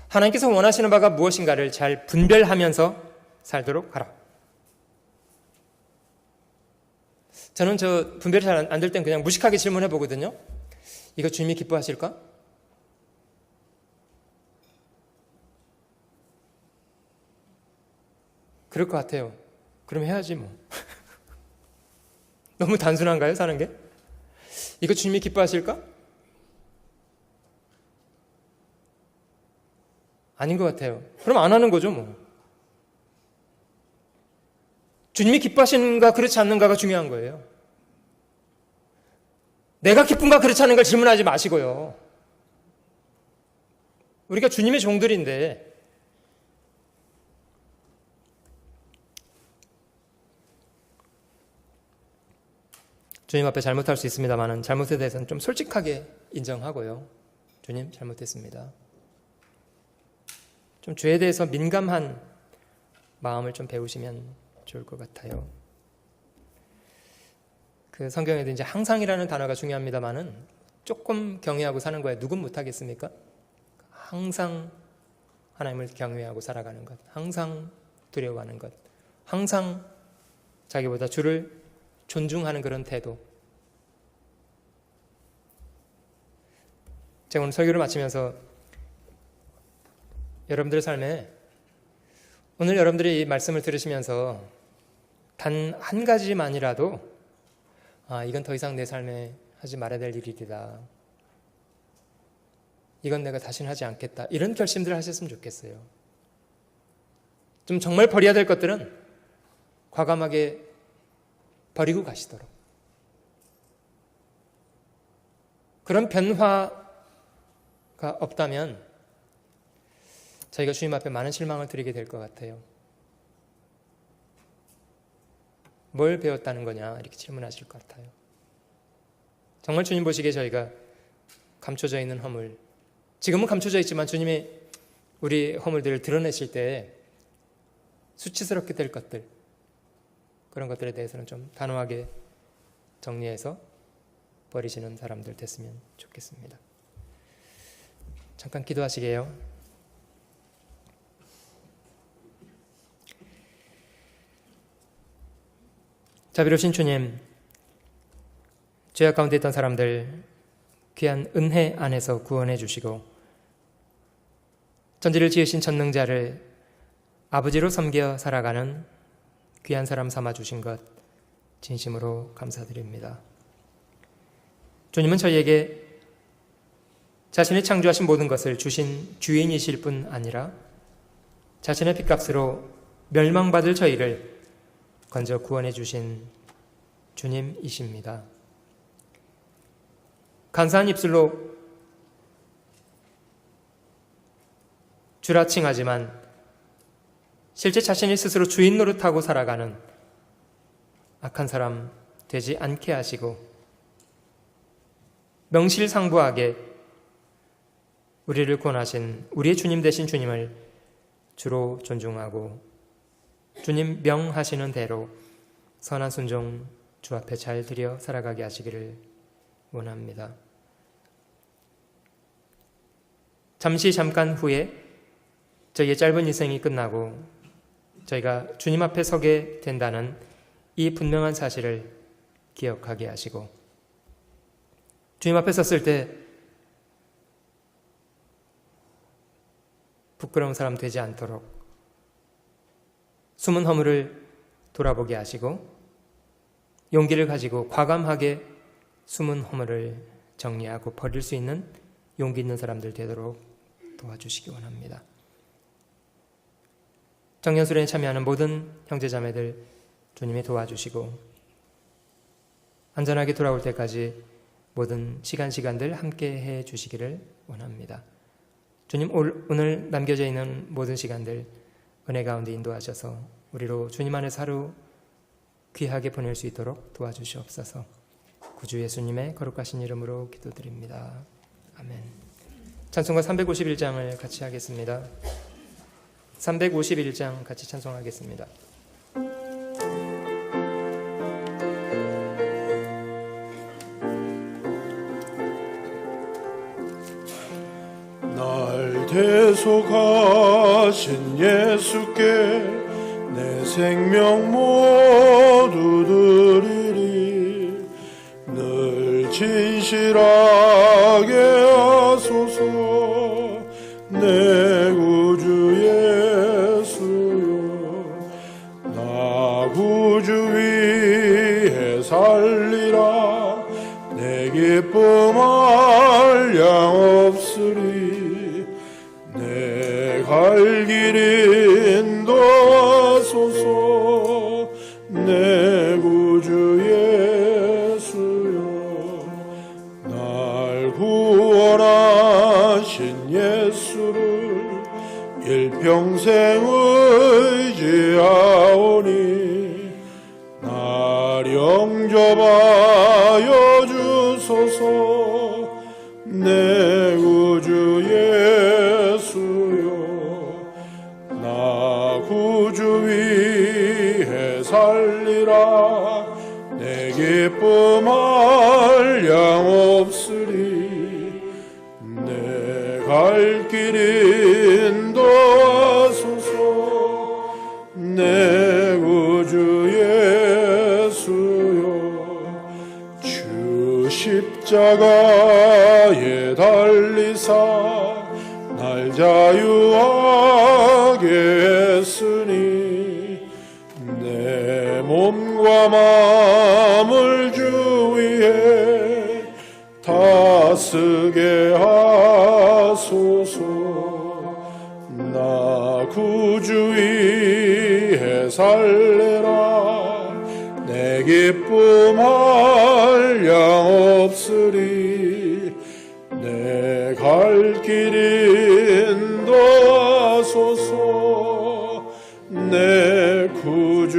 하나님께서 원하시는 바가 무엇인가를 잘 분별하면서 살도록 하라. 저는 저 분별이 잘 안 될 땐 그냥 무식하게 질문해 보거든요. 이거 주님이 기뻐하실까? 그럴 것 같아요. 그럼 해야지 뭐. 너무 단순한가요, 사는 게? 이거 주님이 기뻐하실까? 아닌 것 같아요. 그럼 안 하는 거죠, 뭐. 주님이 기뻐하시는가 그렇지 않는가가 중요한 거예요. 내가 기쁜가 그렇지 않은 걸 질문하지 마시고요. 우리가 주님의 종들인데 주님 앞에 잘못할 수 있습니다만 잘못에 대해서는 좀 솔직하게 인정하고요. 주님 잘못했습니다. 좀 죄에 대해서 민감한 마음을 좀 배우시면 좋을 것 같아요. 그 성경에도 이제 항상이라는 단어가 중요합니다만은 조금 경외하고 사는 거에 누군 못하겠습니까? 항상 하나님을 경외하고 살아가는 것, 항상 두려워하는 것, 항상 자기보다 주를 존중하는 그런 태도. 제가 오늘 설교를 마치면서 여러분들의 삶에 오늘 여러분들이 이 말씀을 들으시면서 단 한 가지만이라도 이건 더 이상 내 삶에 하지 말아야 될 일이다. 이건 내가 다시는 하지 않겠다. 이런 결심들을 하셨으면 좋겠어요. 좀 정말 버려야 될 것들은 과감하게 버리고 가시도록. 그런 변화가 없다면 저희가 주님 앞에 많은 실망을 드리게 될 것 같아요. 뭘 배웠다는 거냐 이렇게 질문하실 것 같아요. 정말 주님 보시기에 저희가 감춰져 있는 허물, 지금은 감춰져 있지만 주님이 우리 허물들을 드러내실 때 수치스럽게 될 것들, 그런 것들에 대해서는 좀 단호하게 정리해서 버리시는 사람들 됐으면 좋겠습니다. 잠깐 기도하시게요. 자비로우신 주님, 죄악 가운데 있던 사람들 귀한 은혜 안에서 구원해 주시고 천지를 지으신 전능자를 아버지로 섬겨 살아가는 귀한 사람 삼아 주신 것 진심으로 감사드립니다. 주님은 저희에게 자신이 창조하신 모든 것을 주신 주인이실 뿐 아니라 자신의 핏값으로 멸망받을 저희를 건져 구원해 주신 주님이십니다. 간사한 입술로 주라 칭하지만 실제 자신이 스스로 주인 노릇하고 살아가는 악한 사람 되지 않게 하시고 명실상부하게 우리를 구원하신 우리의 주님 되신 주님을 주로 존중하고 주님 명하시는 대로 선한 순종 주 앞에 잘 드려 살아가게 하시기를 원합니다. 잠깐 후에 저희의 짧은 인생이 끝나고 저희가 주님 앞에 서게 된다는 이 분명한 사실을 기억하게 하시고 주님 앞에 섰을 때 부끄러운 사람 되지 않도록 숨은 허물을 돌아보게 하시고 용기를 가지고 과감하게 숨은 허물을 정리하고 버릴 수 있는 용기 있는 사람들 되도록 도와주시기 원합니다. 정년수련에 참여하는 모든 형제자매들 주님이 도와주시고 안전하게 돌아올 때까지 모든 시간들 함께 해 주시기를 원합니다. 주님 오늘 남겨져 있는 모든 시간들 은혜 가운데 인도하셔서 우리로 주님 안에서 하루 귀하게 보낼 수 있도록 도와주시옵소서. 구주 예수님의 거룩하신 이름으로 기도드립니다. 아멘. 찬송가 351장을 같이 하겠습니다. 351장 같이 찬송하겠습니다. 날 대속하신 예수께 내 생명 모두 드리리. 늘 진실하게 하소서. 내 구주 예수여, 나 구주 위에 살리라. 내 기쁨 한량없으리. 내 갈 길 인도하소서. 내 구주 예수여, 날 구원하신 예수를 일평생 의지하오니. 날 영접하여 주소서. 내 구주 예수여, 나 구주 위에 살리라. 내 기쁨 한량없으리. 내 갈 길 인도하소서. 내 구주 예수여, 주 십자가에 달리사 날 자유하게 했으니. 내 몸과 마음을 주 위에 다스게 하소서. 나 구주 위에 살래라. 내 기쁨 한량없으리. 내 갈 길 인도하소서. 내 구주